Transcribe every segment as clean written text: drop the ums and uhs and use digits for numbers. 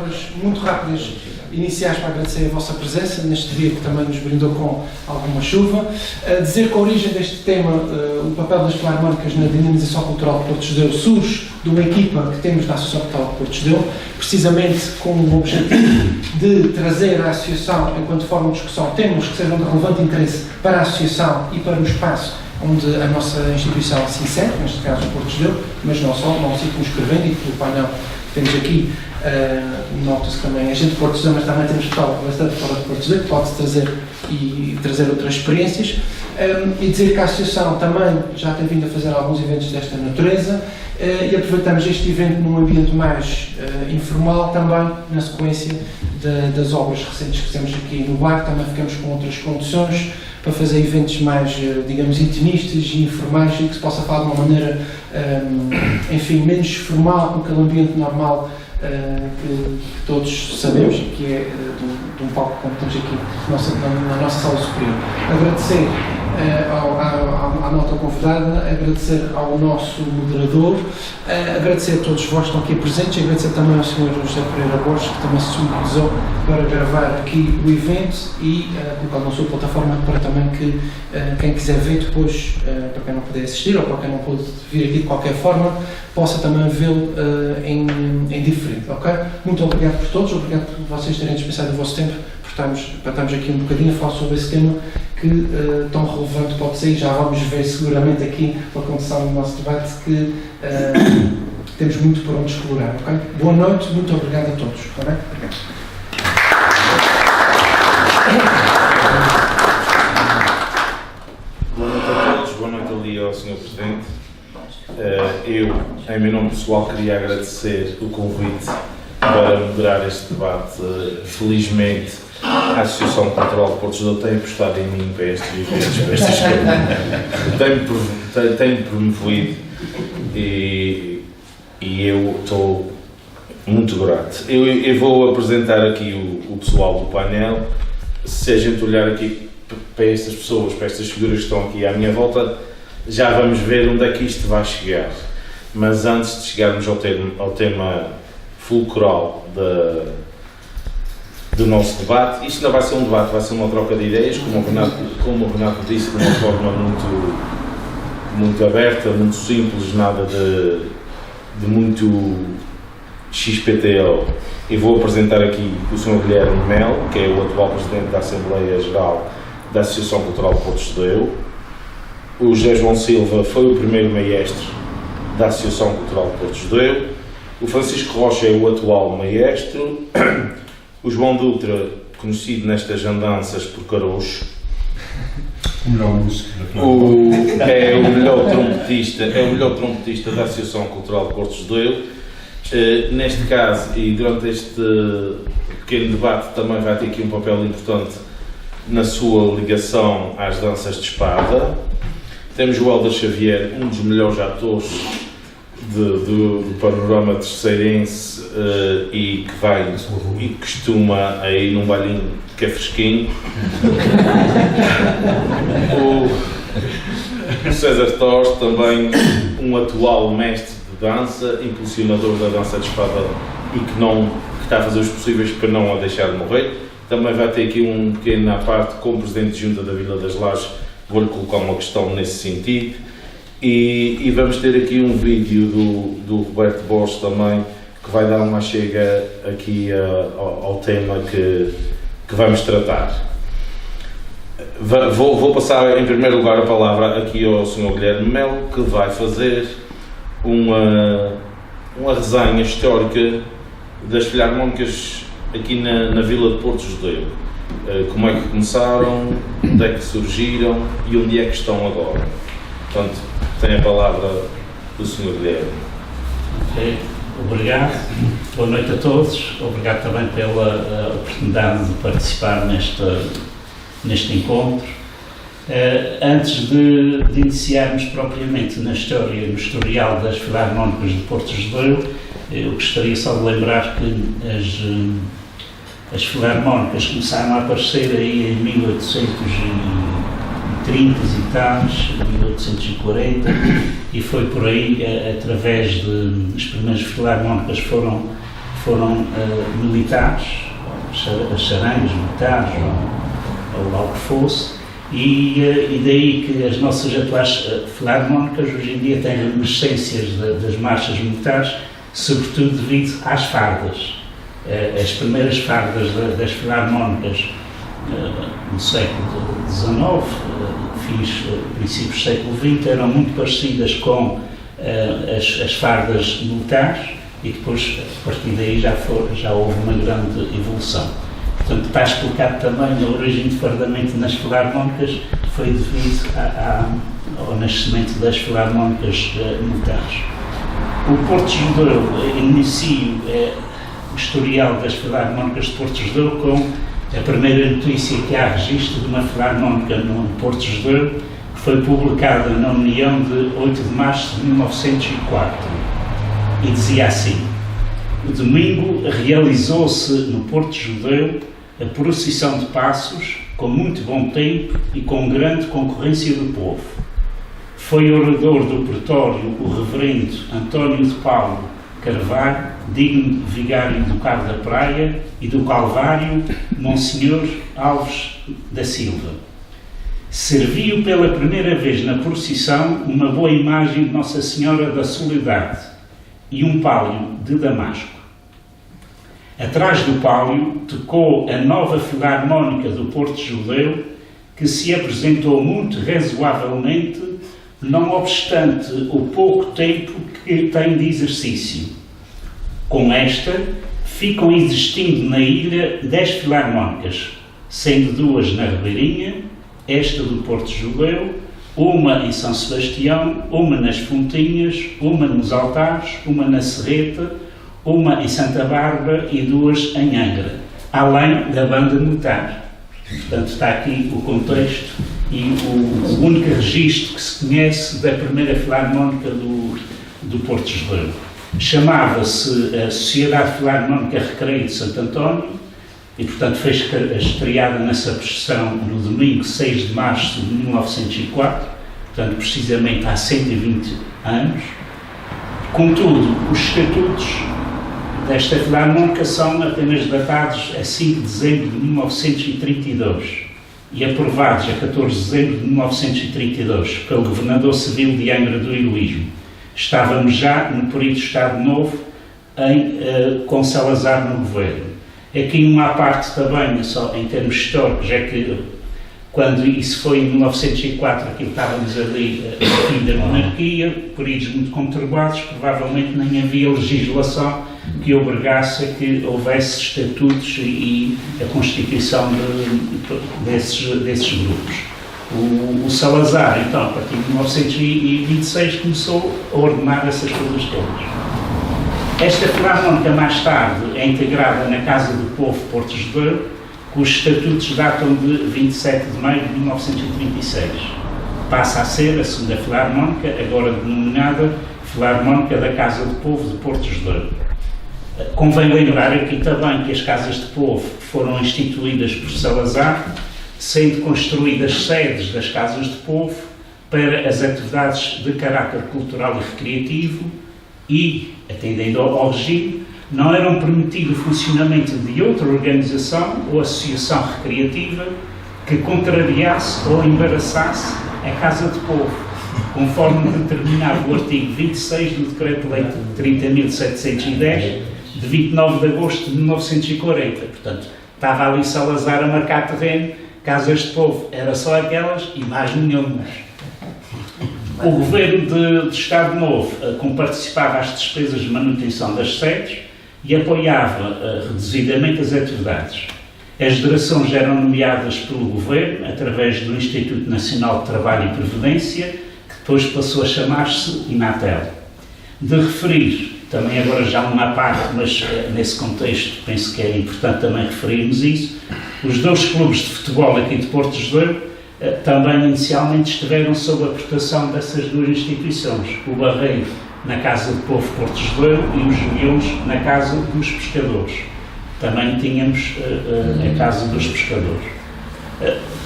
palavras muito rápidas iniciais para agradecer a vossa presença neste dia que também nos brindou com alguma chuva. Dizer que a origem deste tema, o papel das filarmónicas na dinamização cultural de Porto Judeu, surge de uma equipa que temos na Associação Cultural de Porto Judeu, precisamente com o objetivo de trazer a Associação, enquanto forma de discussão, temas que sejam de relevante interesse para a Associação e para o espaço onde a nossa instituição se insere, neste caso o Porto Judeu, mas não só, não se escrevendo, e pelo painel que temos aqui, nota-se também a gente de Porto Judeu, mas também temos pessoal bastante fora de Porto Judeu, que pode trazer outras experiências, e dizer que a Associação também já tem vindo a fazer alguns eventos desta natureza, e aproveitamos este evento num ambiente mais informal também, na sequência das obras recentes que temos aqui no bar. Também ficamos com outras condições para fazer eventos mais, digamos, intimistas e informais, e que se possa falar de uma maneira, enfim, menos formal, com aquele ambiente normal que todos sabemos e que é de um palco como temos aqui na nossa sala superior. Agradecer à nota convidada, agradecer ao nosso moderador, agradecer a todos vós que estão aqui presentes, agradecer também ao Sr. José Pereira Borges, que também se disponibilizou para gravar aqui o evento e colocar na sua plataforma para também que quem quiser ver depois, para quem não puder assistir ou para quem não pôde vir aqui de qualquer forma, possa também vê-lo em diferente, ok? Muito obrigado por todos, obrigado por vocês terem dispensado o vosso tempo, para estarmos aqui um bocadinho a falar sobre esse tema que tão relevante pode ser, e já vamos ver seguramente aqui, para começar o nosso debate, que temos muito por onde explorar, ok? Boa noite, muito obrigado a todos, está bem? Obrigado. Boa noite a todos, boa noite ali ao Sr. Presidente. Eu, em meu nome pessoal, queria agradecer o convite para moderar este debate. Felizmente, a Associação Cultural de Porto Judeu tem apostado em mim para estes eventos, para estas coisas. Tem-me promovido e eu estou muito grato. Eu vou apresentar aqui o pessoal do painel. Se a gente olhar aqui para estas pessoas, para estas figuras que estão aqui à minha volta, já vamos ver onde é que isto vai chegar. Mas antes de chegarmos ao tema fulcral do nosso debate, isto não vai ser um debate, vai ser uma troca de ideias, como o Renato disse, de uma forma muito aberta, muito simples, nada de muito XPTO. Eu vou apresentar aqui o Sr. Guilherme Melo, que é o atual Presidente da Assembleia Geral da Associação Cultural de Porto Judeu. O José João Silva foi o primeiro maestro da Associação Cultural de Porto Judeu. O Francisco Rocha é o atual maestro. O João Dutra, conhecido nestas andanças por Caroxo. O melhor músico da é o melhor trompetista da Associação Cultural de Porto Judeu. Neste caso, e durante este pequeno debate, também vai ter aqui um papel importante na sua ligação às danças de espada. Temos o Helder Xavier, um dos melhores atores do panorama terceirense, e que costuma aí num bailinho que é fresquinho. O César Torres, também um atual mestre de dança, impulsionador da dança de espada e que está a fazer os possíveis para não a deixar de morrer. Também vai ter aqui um pequeno à parte como Presidente de Junta da Vila das Lajes, vou-lhe colocar uma questão nesse sentido. E vamos ter aqui um vídeo do Roberto Borges também, que vai dar uma chega aqui ao tema que vamos tratar. Vou passar em primeiro lugar a palavra aqui ao Sr. Guilherme Melo, que vai fazer uma resenha histórica das filarmónicas aqui na Vila de Porto Judeu. Como é que começaram, onde é que surgiram e onde é que estão agora. Portanto, tem a palavra do Sr. Guilherme. Ok, obrigado. Boa noite a todos. Obrigado também pela oportunidade de participar neste encontro. Antes de iniciarmos propriamente na história, no historial das filarmónicas de Porto Judeu, eu gostaria só de lembrar que as filarmónicas começaram a aparecer aí em 1830 e tais, 1840, e foi por aí, através as primeiras filarmónicas foram foram militares, as charangas militares ou lá o que fosse, e daí que as nossas atuais filarmónicas hoje em dia têm reminiscências das marchas militares, sobretudo devido às fardas. As primeiras fardas das filarmónicas no século XIX, princípios do século XX, eram muito parecidas com as fardas militares, e depois, a partir daí, já houve uma grande evolução. Portanto, está explicado também a origem de fardamento nas filarmónicas, foi devido ao nascimento das filarmónicas militares. O Porto Judeu inicia o historial das filarmónicas de Porto Judeu com a primeira notícia que há registro de uma filarmónica no Porto Judeu, que foi publicada na União de 8 de março de 1904, e dizia assim: o domingo realizou-se no Porto Judeu a procissão de passos, com muito bom tempo e com grande concorrência do povo. Foi orador do pretório o reverendo António de Paulo Carvalho, digno de vigário do Cabo da Praia, e do Calvário, Monsenhor Alves da Silva. Serviu pela primeira vez na procissão uma boa imagem de Nossa Senhora da Soledade e um pálio de Damasco. Atrás do pálio tocou a nova filarmónica do Porto Judeu, que se apresentou muito razoavelmente, não obstante o pouco tempo que tem de exercício. Com esta, ficam existindo na ilha 10 filarmónicas, sendo 2 na Ribeirinha, esta do Porto Judeu, uma em São Sebastião, uma nas Fontinhas, uma nos Altares, uma na Serreta, uma em Santa Bárbara e 2 em Angra, além da banda militar. Portanto, está aqui o contexto e o único registro que se conhece da primeira filarmónica do Porto Judeu. Chamava-se a Sociedade Filarmónica Recreio de Santo António e, portanto, foi estreada nessa procissão no domingo 6 de março de 1904, portanto, precisamente há 120 anos. Contudo, os estatutos desta filarmónica são apenas datados a 5 de dezembro de 1932 e aprovados a 14 de dezembro de 1932 pelo governador civil de Angra do Heroísmo. Estávamos já no período de Estado Novo com Salazar no governo. Aqui uma parte também, só em termos históricos, é que quando isso foi em 1904, aquilo estávamos ali no fim da monarquia, períodos muito conturbados, provavelmente nem havia legislação que obrigasse a que houvesse estatutos e a constituição desses grupos. O Salazar, então, a partir de 1926, começou a ordenar essas coisas todas. Esta filarmónica, mais tarde, é integrada na Casa do Povo Porto Judeu, cujos estatutos datam de 27 de maio de 1936. Passa a ser a segunda filarmónica, agora denominada Filarmónica da Casa do Povo de Porto Judeu. Convém lembrar aqui também que as Casas de Povo foram instituídas por Salazar, sendo construídas sedes das Casas de Povo para as atividades de caráter cultural e recreativo e, atendendo ao regime, não eram permitido o funcionamento de outra organização ou associação recreativa que contrariasse ou embaraçasse a Casa de Povo, conforme determinava o artigo 26 do Decreto-Lei 30.710, de 29 de agosto de 1940. Portanto, estava ali Salazar a marcar terreno, Casas de Povo era só aquelas e mais nenhumas. O Governo de Estado Novo comparticipava às despesas de manutenção das sedes e apoiava reduzidamente as atividades. As direções eram nomeadas pelo Governo através do Instituto Nacional de Trabalho e Previdência, que depois passou a chamar-se Inatel. De referir, também agora já uma parte, mas nesse contexto penso que é importante também referirmos isso, os 2 clubes de futebol aqui de Porto Judeu também inicialmente estiveram sob a proteção dessas 2 instituições, o Barreiro na Casa do Povo Porto Judeu e os Juliões na Casa dos Pescadores. Também tínhamos a Casa dos Pescadores.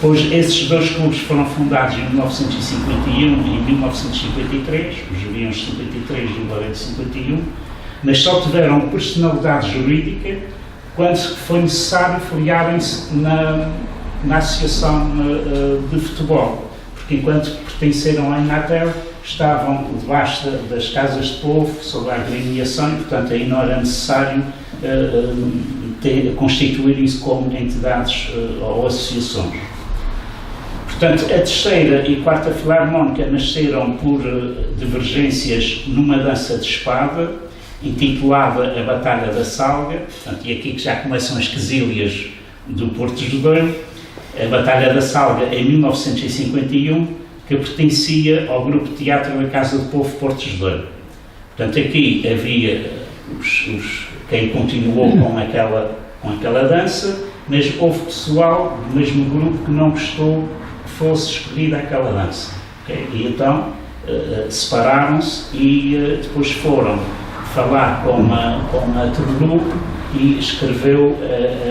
Pois esses 2 clubes foram fundados em 1951 e 1953, os Juliões 53 e o Barreiro 51, mas só tiveram personalidade jurídica quando foi necessário filiarem-se na Associação de Futebol, porque enquanto pertenceram à Inatel estavam debaixo das casas de povo, sob a agremiação, e portanto aí não era necessário constituírem-se como entidades ou associações. Portanto, a terceira e quarta filarmónica nasceram por divergências numa dança de espada, intitulada A Batalha da Salga, portanto, e aqui que já começam as quesílias do Porto de Judeiro. A Batalha da Salga, em 1951, que pertencia ao grupo de teatro da Casa do Povo Porto de Judeiro. Portanto, aqui havia quem continuou com aquela dança, mas houve pessoal do mesmo grupo que não gostou que fosse escolhida aquela dança. Okay? E então separaram-se e depois foram falar com a Terlu e escreveu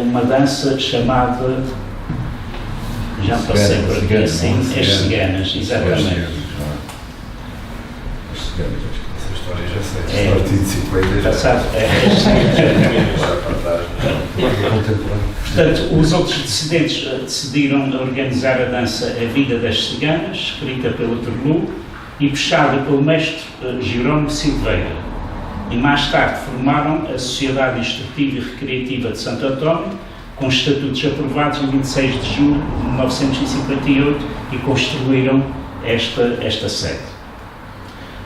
uma dança chamada, já passei por aqui assim, As Ciganas, exatamente. Essa história já sei. É. A partir de 50 já. Passado, Portanto, os outros dissidentes decidiram organizar a dança A Vida das Ciganas, escrita pelo Terlu e puxada pelo mestre Jerónimo Silveira. E mais tarde formaram a Sociedade Instrutiva e Recreativa de Santo António, com estatutos aprovados em 26 de julho de 1958 e construíram esta sede.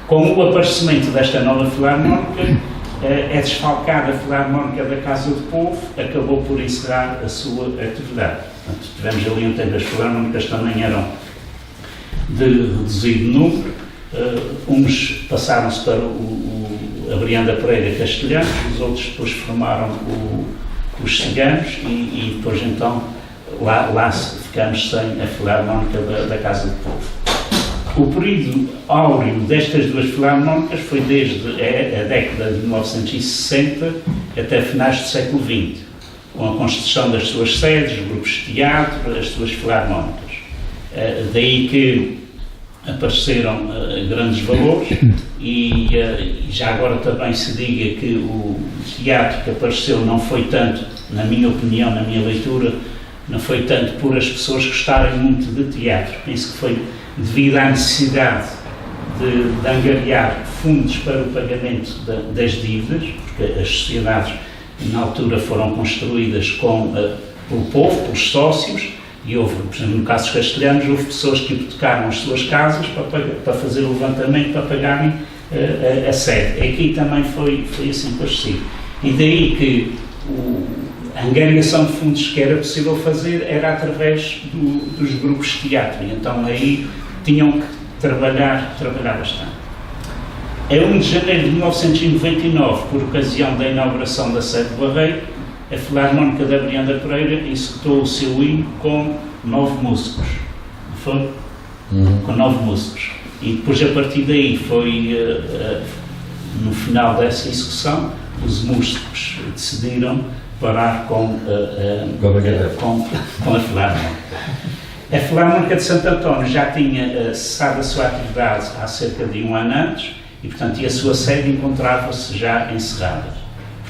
Com o aparecimento desta nova filarmónica, é desfalcada a Filarmónica da Casa do Povo, acabou por encerrar a sua atividade. Portanto, tivemos ali um tempo, as filarmónicas também eram de reduzido número, uns passaram-se para a Brianda Pereira Castelhanos, os outros depois formaram os Ciganos e depois então lá ficamos sem a Filarmónica da Casa do Povo. O período áureo destas duas filarmónicas foi desde a década de 1960 até finais do século XX, com a construção das suas sedes, grupos de teatro, as suas filarmónicas. Daí que apareceram grandes valores e já agora também se diga que o teatro que apareceu não foi tanto, na minha opinião, na minha leitura, não foi tanto por as pessoas gostarem muito de teatro. Penso que foi devido à necessidade de angariar fundos para o pagamento das dívidas, porque as sociedades na altura foram construídas pelo povo, pelos sócios, e houve, por exemplo, no caso dos castelhanos, houve pessoas que hipotecaram as suas casas para fazer o levantamento, para pagarem a sede. Aqui também foi assim parecido. E daí que a angariação de fundos que era possível fazer era através dos grupos de teatro, e então aí tinham que trabalhar bastante. Em 1 de janeiro de 1999, por ocasião da inauguração da sede de Barreiro, a Filarmónica da Brianda Pereira executou o seu hino com 9 músicos. Foi? Com 9 músicos. E depois, a partir daí, foi no final dessa execução, os músicos decidiram parar com a Filarmónica. A Filarmónica de Santo António já tinha cessado a sua atividade há cerca de 1 ano antes e, portanto, a sua sede encontrava-se já encerrada.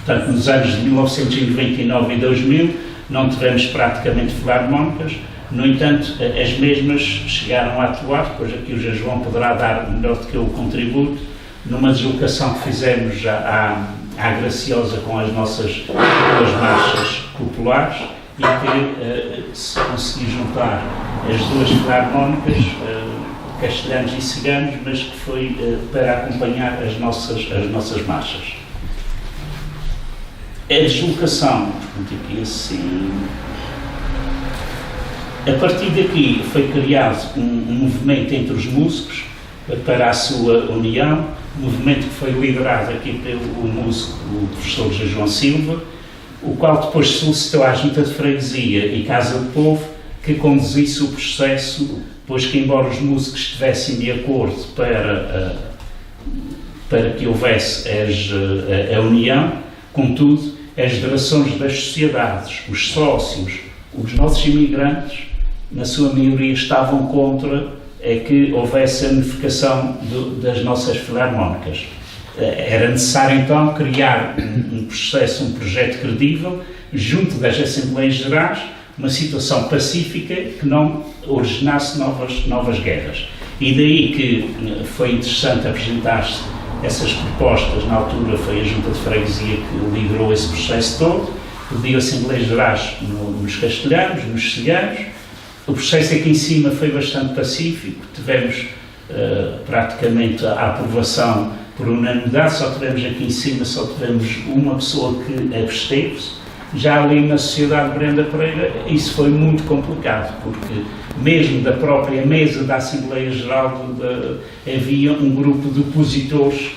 Portanto, nos anos de 1999 e 2000 não tivemos praticamente filarmónicas, no entanto, as mesmas chegaram a atuar, depois aqui o José João poderá dar melhor do que eu o contributo, numa deslocação que fizemos já à Graciosa com as nossas duas marchas populares e que se conseguiu juntar as duas filarmónicas, castelhanos e ciganos, mas que foi para acompanhar as nossas marchas. A deslocação, aqui assim, a partir daqui foi criado um movimento entre os músicos para a sua união, um movimento que foi liderado aqui pelo músico, o professor José João Silva, o qual depois solicitou à Junta de Freguesia e Casa do Povo que conduzisse o processo, pois que embora os músicos estivessem de acordo para que houvesse a união, contudo, as direções das sociedades, os sócios, os nossos imigrantes, na sua maioria estavam contra que houvesse a unificação das nossas filarmónicas. Era necessário então criar um projeto credível junto das Assembleias Gerais, uma situação pacífica que não originasse novas guerras. E daí que foi interessante apresentar-se essas propostas. Na altura foi a Junta de Freguesia que liderou esse processo todo, pediu Assembleias Gerais nos castelhanos, nos ceganos. O processo aqui em cima foi bastante pacífico, tivemos praticamente a aprovação por unanimidade, só tivemos aqui em cima, só tivemos uma pessoa que absteve-se. Já ali na Sociedade de Brenda Pereira isso foi muito complicado, porque mesmo da própria mesa da Assembleia Geral havia um grupo de opositores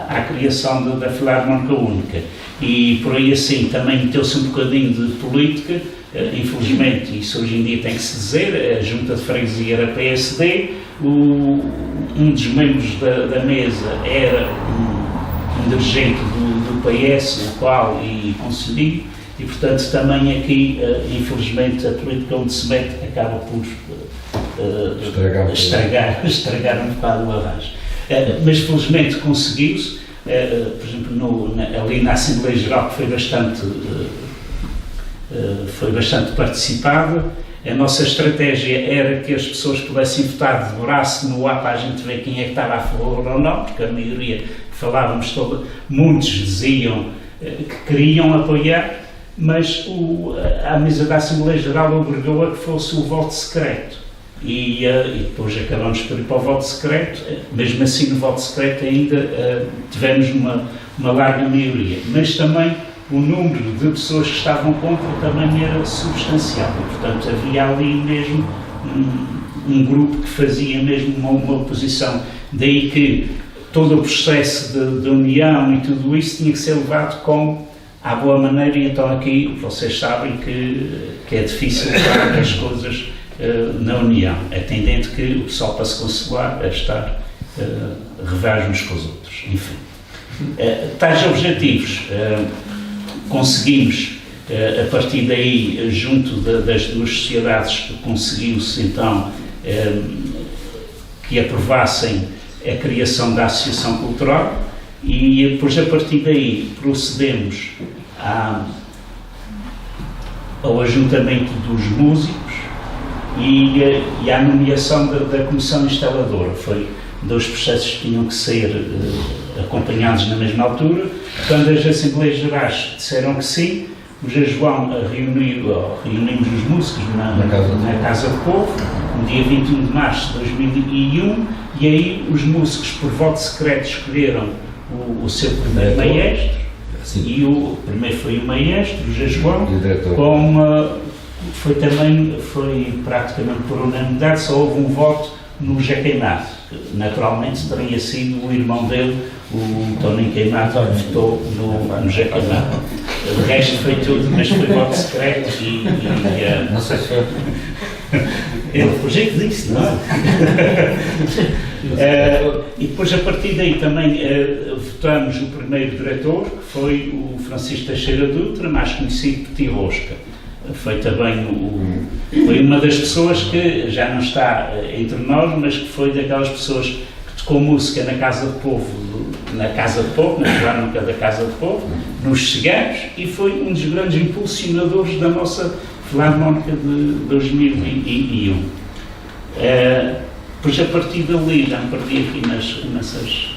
à criação da Filarmónica Única, e por aí assim também meteu-se um bocadinho de política. Infelizmente, isso hoje em dia tem que se dizer, a Junta de Freguesia era PSD, um dos membros da mesa era um dirigente do PS, o qual e conselheiro, e portanto também aqui, infelizmente, a política onde se mete acaba por estragar um bocado o arranjo. Mas felizmente conseguiu-se, por exemplo, ali na Assembleia Geral, que foi bastante participada. A nossa estratégia era que as pessoas pudessem votar de braço no ar para a gente ver quem é que estava a favor ou não, porque a maioria que falávamos, muitos diziam que queriam apoiar, mas a mesa da Assembleia Geral obrigou a que fosse o voto secreto. E depois acabamos por ir para o voto secreto. Mesmo assim, no voto secreto ainda tivemos uma larga maioria, mas também o número de pessoas que estavam contra também era substancial, e, portanto, havia ali mesmo um grupo que fazia mesmo uma oposição. Daí que todo o processo de união e tudo isso tinha que ser levado à boa maneira, e então aqui vocês sabem que é difícil levar as coisas na união. É tendente que o pessoal, para se consolar, é estar rivais uns com os outros. Enfim, tais objetivos conseguimos, a partir daí, junto das duas sociedades, conseguiu-se então que aprovassem a criação da Associação Cultural, e depois, a partir daí, procedemos ao ajuntamento dos músicos e à nomeação da Comissão Instaladora. Foi 2 processos que tinham que ser acompanhados na mesma altura. Quando as Assembleias Gerais disseram que sim, o José João reunimos os músicos na Casa do Povo, no dia 21 de março de 2001, e aí os músicos, por voto secreto, escolheram o seu primeiro maestro. Sim. E o primeiro foi o maestro, o José João, foi praticamente por unanimidade, só houve um voto no José Queimado, que naturalmente teria sido o irmão dele, o Toninho Queimado, que votou no José Queimado. O resto foi tudo, mas foi voto secreto não sei se foi. Ele foi jeito disso, não é? E depois, a partir daí, também votamos o primeiro diretor, que foi o Francisco Teixeira Dutra, mais conhecido por Tio Rosca. Foi também foi uma das pessoas que já não está entre nós, mas que foi daquelas pessoas que tocou música na Casa do Povo, na Filarmónica da Casa do Povo, nos Ceganos, e foi um dos grandes impulsionadores da nossa Filarmónica de 2001. Depois, a partir dali, já me perdi aqui nessas...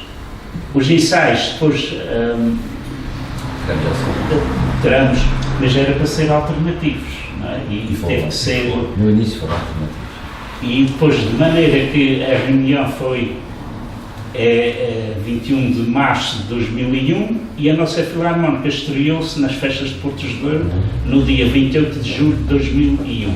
Os ensaios, depois teremos, mas era para ser alternativos, não é? E teve que ser... No início foram alternativos. E depois, de maneira que a reunião foi 21 de março de 2001, e a nossa Filarmónica estreou-se nas festas de Porto de Douro no dia 28 de julho de 2001.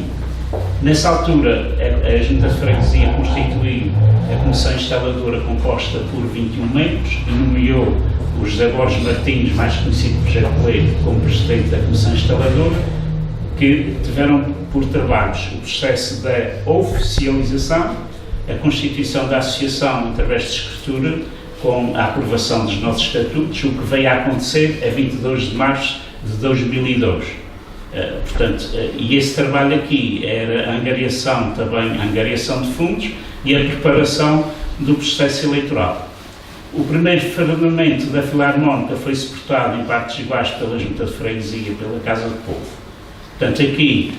Nessa altura, a Junta de Freguesia constituiu a Comissão Instaladora, composta por 21 membros, e nomeou o José Borges Martins, mais conhecido por José Coelho, como presidente da Comissão Instaladora, que tiveram por trabalhos o processo da oficialização, a constituição da associação através de escritura, com a aprovação dos nossos estatutos, o que veio a acontecer a 22 de março de 2002. Portanto, e esse trabalho aqui era a angariação de fundos e a preparação do processo eleitoral. O primeiro firmamento da Filarmónica foi suportado em partes iguais pela Junta de Freguesia e pela Casa do Povo. Portanto, aqui,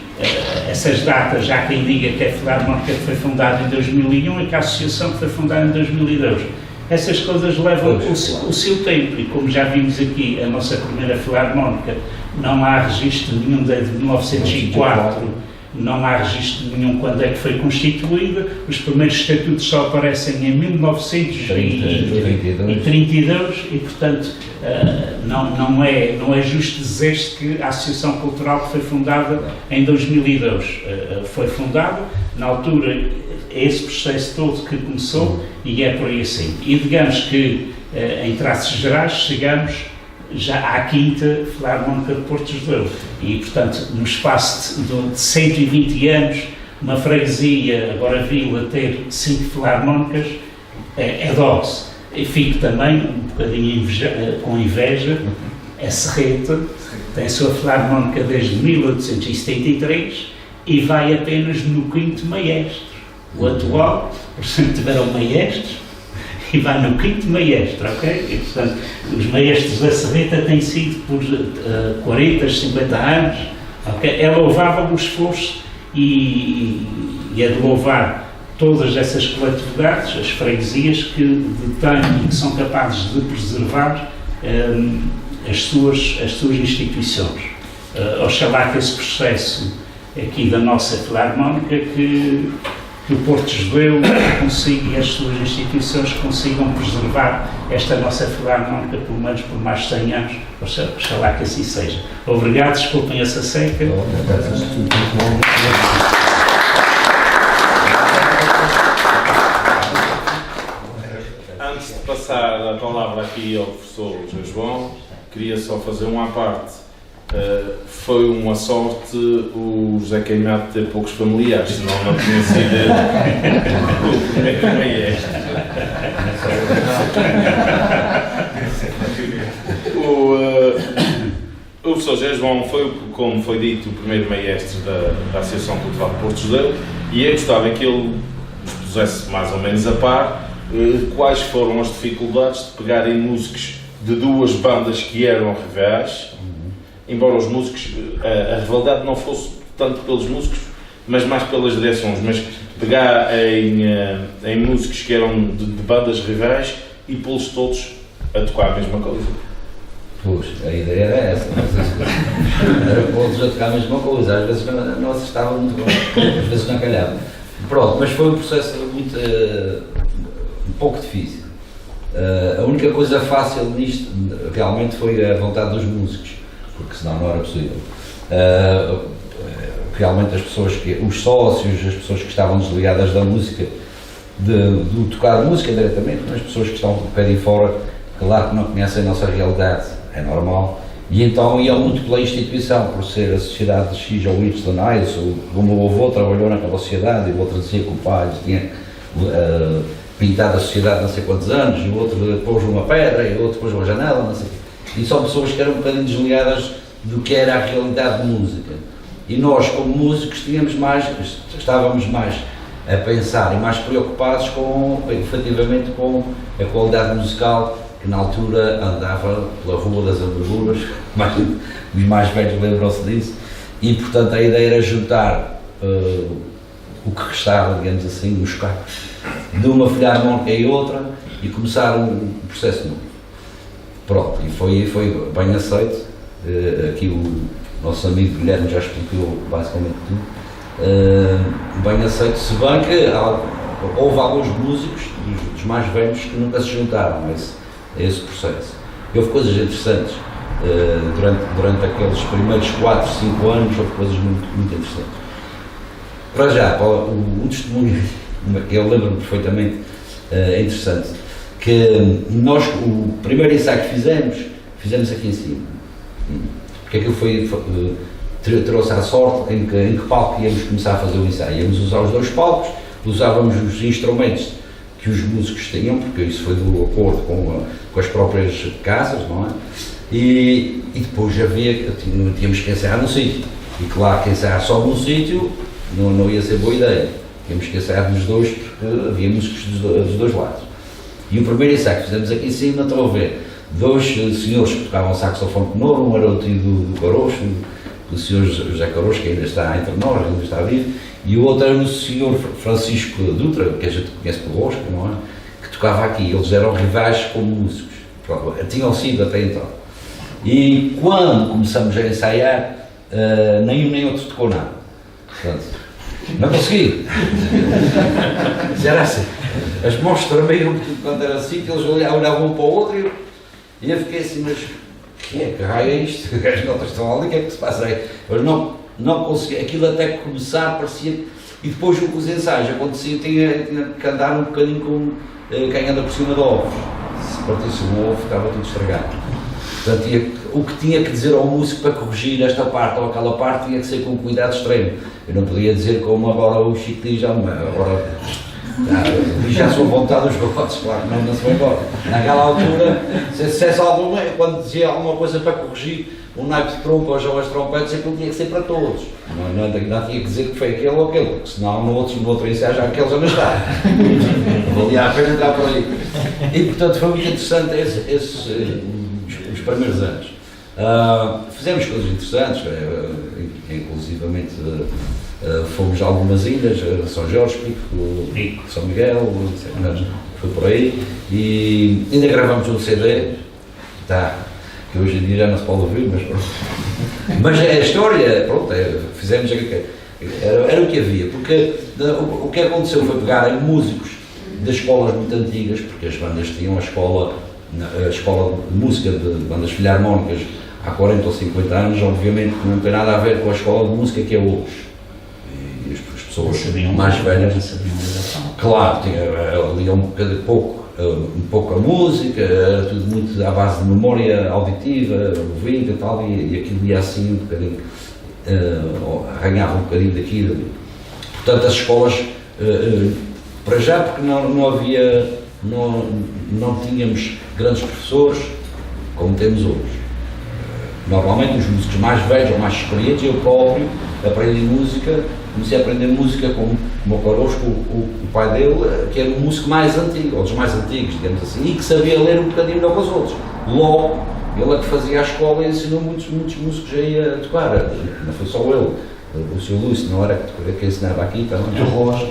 essas datas, já quem diga que a Filarmónica foi fundada em 2001 e que a Associação foi fundada em 2002. Essas coisas levam o seu tempo e, como já vimos aqui, a nossa primeira Filarmónica, não há registro nenhum desde 1904, não há registro nenhum quando é que foi constituída, os primeiros estatutos só aparecem em 1932 e, portanto, não é justo dizer-se que a Associação Cultural foi fundada em 2002. Foi fundada, na altura, esse processo todo que começou e é por aí assim. E digamos que, em traços gerais, chegamos já à 5ª Filarmónica de Porto Judeu. E, portanto, no espaço de 120 anos, uma freguesia, agora vila, ter 5 filarmónicas é dose. E fico também um bocadinho com inveja. A Serreta tem a sua filarmónica desde 1873 e vai apenas no 5º maestro. O atual, por exemplo, tiveram maestros e vai no 5º maestro, ok? E, portanto, os maestros da Serreta têm sido por 40, 50 anos, ok? É louvável o esforço e é de louvar todas essas coletividades, as freguesias que detêm e que são capazes de preservar as suas instituições. Oxalá que esse processo aqui da nossa Filarmónica, que o Porto Judeu consiga e as suas instituições consigam preservar esta nossa Filarmónica pelo menos por mais de 100 anos. Oxalá que assim seja. Obrigado, desculpem essa seca. Antes de passar a palavra aqui ao professor José João, queria só fazer uma à parte. Foi uma sorte o José Queimado ter poucos familiares, senão não tinha sido o primeiro maestro. O professor José João foi, como foi dito, o primeiro maestro da Associação Cultural de Porto Judeu, e eu gostava que ele nos pusesse mais ou menos a par quais foram as dificuldades de pegarem músicos de duas bandas que eram rivais. Embora os músicos, a rivalidade não fosse tanto pelos músicos, mas mais pelas direções, mas pegar em músicos que eram de bandas rivais e pô-los todos a tocar a mesma coisa. Pois, a ideia era essa, era pô-los a tocar a mesma coisa, às vezes não acertava muito bem, às vezes não calhava. Pronto, mas foi um processo muito, um pouco difícil. A única coisa fácil nisto realmente foi a vontade dos músicos, porque senão não era possível. Realmente as pessoas, os sócios, as pessoas que estavam desligadas da música, de tocar música diretamente, as pessoas que estão um bocadinho fora, claro que não conhecem a nossa realidade, é normal, e então iam muito pela instituição, por ser a sociedade de X ou Y, o meu avô trabalhou naquela sociedade, e o outro dizia que o pai tinha pintado a sociedade não sei quantos anos, e o outro pôs uma pedra, e o outro pôs uma janela, não sei. E são pessoas que eram um bocadinho desligadas do que era a realidade de música. E nós, como músicos, estávamos mais a pensar e mais preocupados efetivamente com a qualidade musical, que na altura andava pela Rua das Amarguras, os mais velhos lembram-se disso, e portanto a ideia era juntar o que restava, digamos assim, os cacos, de uma filarmónica e outra, e começar um processo novo. Pronto, e foi bem aceito. Aqui o nosso amigo Guilherme já explicou basicamente tudo. Bem aceito, se bem que houve alguns músicos, dos mais velhos, que nunca se juntaram a esse processo. E houve coisas interessantes. Durante aqueles primeiros 4, 5 anos, houve coisas muito, muito interessantes. Para já, um testemunho, eu lembro-me perfeitamente, é interessante, que nós, o primeiro ensaio que fizemos aqui em cima, porque aquilo trouxe a sorte em que palco íamos começar a fazer o ensaio. Íamos usar os dois palcos, usávamos os instrumentos que os músicos tinham, porque isso foi do acordo com as próprias casas, não é? E depois tínhamos que ensaiar num sítio. E claro que ensaiar só num sítio não ia ser boa ideia. Tínhamos que ensaiar nos dois, porque havia músicos dos dois lados. E o primeiro ensaio que fizemos aqui em cima, estão a ver, dois senhores que tocavam saxofone tenor, um era o tio do Carocho, do senhor José Carocho, que ainda está entre nós, ainda está vivo, e o outro era o senhor Francisco Dutra, que a gente conhece por Oscar, não é? Que tocava aqui. Eles eram rivais como músicos, tinham sido até então. E quando começamos a ensaiar, nem um nem outro tocou nada. Portanto, não consegui. Mas era assim. As mãos tremiam quando era assim, que eles olhavam um para o outro e eu fiquei assim, mas que raio é isto? As notas estão ali, o que é que se passa aí? Mas não consegui. Aquilo até começar parecia. E depois os ensaios acontecia, tinha que andar um bocadinho como quem anda por cima de ovos. Se partisse um ovo, ficava tudo estragado. Portanto, o que tinha que dizer ao músico para corrigir esta parte ou aquela parte tinha que ser com cuidado extremo. Eu não podia dizer como agora o Chico diz, agora já sou vontade dos robots, claro, não se vai embora. Naquela altura, se alguma, quando dizia alguma coisa para corrigir um naipe de trompas ou as trompetes, aquilo tinha que ser para todos. Não tinha que dizer que foi aquele ou aquele, porque senão no outro ensaio já aqueles a não está. Valia a pena entrar por aí. E portanto foi muito interessante os primeiros anos. Fizemos coisas interessantes, inclusivamente fomos a algumas ilhas, São Jorge, Pico, São Miguel, foi por aí, e ainda gravamos um CD, que hoje em dia já não se pode ouvir, mas pronto. Mas a história, pronto, fizemos era o que havia, porque o que aconteceu foi pegar em músicos das escolas muito antigas, porque as bandas tinham a escola de música de bandas filarmónicas há 40 ou 50 anos, obviamente que não tem nada a ver com a escola de música que é hoje. E as pessoas mais velhas, claro, liam um pouco a música, era tudo muito à base de memória auditiva, ouvida e tal, e aquilo ia assim um bocadinho, arranhava um bocadinho daqui e dali. Portanto, as escolas, para já, porque não tínhamos grandes professores como temos hoje. Normalmente os músicos mais velhos ou mais experientes, eu próprio aprendi música, comecei a aprender música com o meu Carocho, o pai dele, que era um músico mais antigo, ou dos mais antigos, digamos assim, e que sabia ler um bocadinho melhor que os outros. Logo, ele é que fazia a escola e ensinou muitos músicos aí a tocar, não foi só ele. O Sr. Lúcio não era que ensinava aqui também. O Rosca.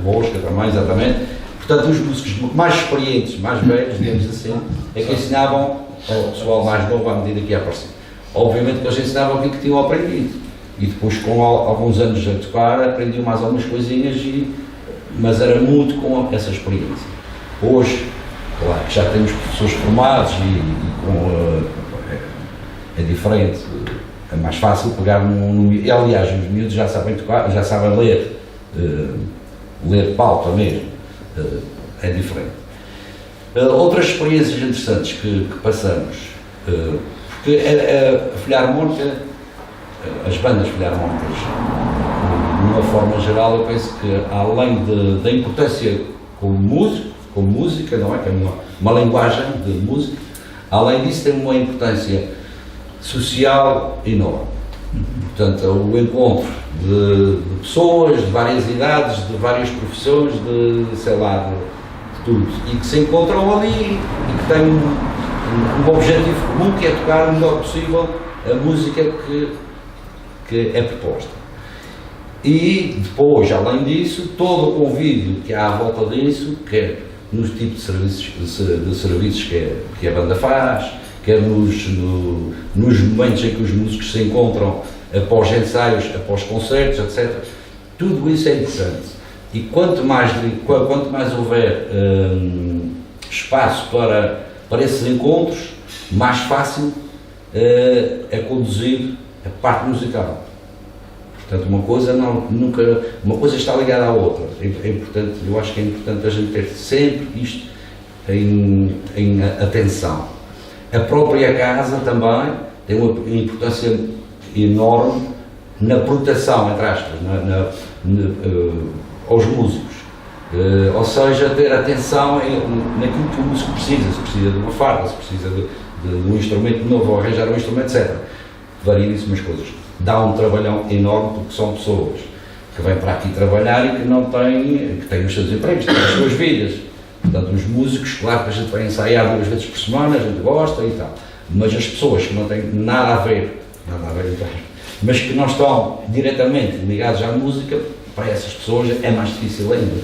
O Rosca também, exatamente. Portanto, os músicos mais experientes, mais velhos, digamos assim, é que ensinavam ao pessoal mais novo à medida que ia aparecer. Obviamente que eles ensinavam aquilo que tinham aprendido. E depois, com alguns anos a tocar, aprendiam mais algumas coisinhas, mas era muito com essa experiência. Hoje, claro que já temos professores formados é diferente. É mais fácil pegar aliás, os miúdos já sabem tocar, já sabem ler pauta mesmo, é diferente. Outras experiências interessantes que passamos, porque a filarmónica, as bandas filarmónicas, de uma forma geral, eu penso que além da importância como música, não é? Que é uma linguagem de música, além disso tem uma importância social enorme. Portanto, o encontro de pessoas de várias idades, de várias profissões, de tudo, e que se encontram ali e que têm um objetivo comum, que é tocar o melhor possível a música que é proposta. E depois, além disso, todo o convívio que há à volta disso, quer nos tipos de serviços que a banda faz, quer nos momentos em que os músicos se encontram após ensaios, após concertos, etc. Tudo isso é importante. E quanto mais houver espaço para esses encontros, mais fácil é conduzir a parte musical. Portanto, uma coisa está ligada à outra. É importante, eu acho que é importante a gente ter sempre isto em atenção. A própria casa também tem uma importância enorme na proteção, entre aspas, aos músicos. Ou seja, ter atenção naquilo que o músico precisa, se precisa de uma farda, se precisa de um instrumento novo, ou arranjar um instrumento, etc. Variedíssimas coisas. Dá um trabalhão enorme, porque são pessoas que vêm para aqui trabalhar e que têm os seus empregos, têm as suas vidas. Portanto, os músicos, claro que a gente vai ensaiar 2 vezes por semana, a gente gosta e tal, mas as pessoas que não têm nada a ver então, mas que não estão diretamente ligados à música, para essas pessoas é mais difícil ainda,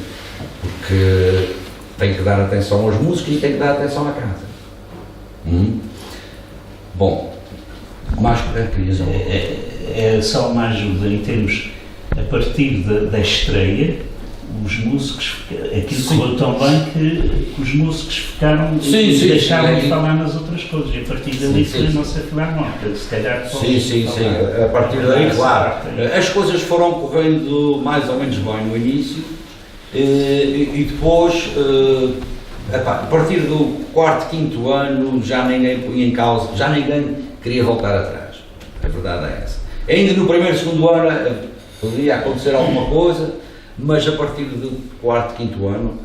porque tem que dar atenção aos músicos e tem que dar atenção à casa. Bom, mais querias É só uma ajuda em termos, a partir da estreia, os músicos, aquilo correu tão bem que os músicos ficaram e deixaram de falar nas outras coisas, e a partir dali tornou-se a filarmónica, se calhar Sim, a partir daí, claro, as coisas foram correndo mais ou menos bem no início, e depois, a partir do 4º, 5º ano, já ninguém punha em causa, já ninguém queria voltar atrás, a verdade é essa. Ainda no 1º, 2º ano poderia acontecer alguma coisa, mas a partir do 4º, 5º ano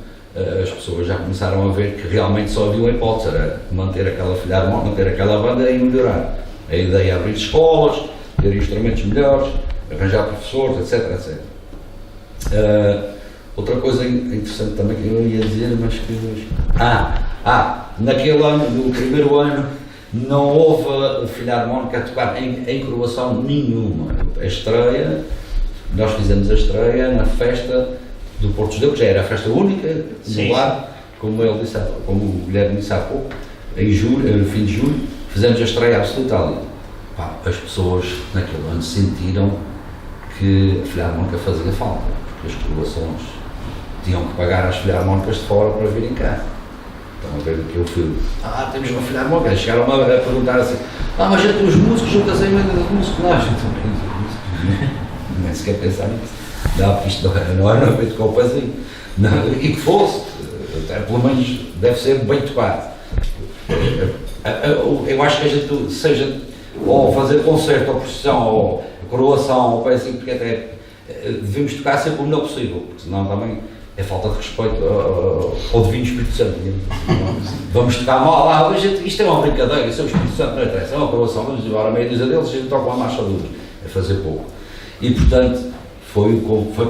as pessoas já começaram a ver que realmente só havia uma hipótese, era manter aquela filarmónica, manter aquela banda e melhorar. A ideia é abrir escolas, ter instrumentos melhores, arranjar professores, etc. Outra coisa interessante também que eu ia dizer, mas que... naquele ano, no 1º ano, não houve filarmónica a tocar em coroação nenhuma. A estreia, nós fizemos a estreia na festa do Porto Judeu, que já era a festa única no lar, como o Guilherme disse há pouco, em julho, no fim de julho, fizemos a estreia absoluta ali. As pessoas naquele ano sentiram que a filarmónica fazia falta, porque as coroações tinham que pagar as filarmónicas de fora para virem cá. Estão a ver aquele filme. Temos uma filarmónica. Chegaram a perguntar assim: mas já tem os músicos, juntas em emenda de músico. Não, a gente nem sequer pensar nisso. Não, porque isto não é feito com o pezinho. E que fosse, pelo menos deve ser bem tocado. Eu acho que a gente, seja ou fazer concerto, ou procissão, ou coroação, ou pezinho, porque até devemos tocar sempre o melhor possível, porque senão também é falta de respeito ao Divino Espírito Santo. Vamos tocar mal isto é uma brincadeira, isso é o Espírito Santo, não interessa, é uma coroação, vamos embora a meia dúzia deles, a gente toca uma marcha dura, é fazer pouco. E portanto, foi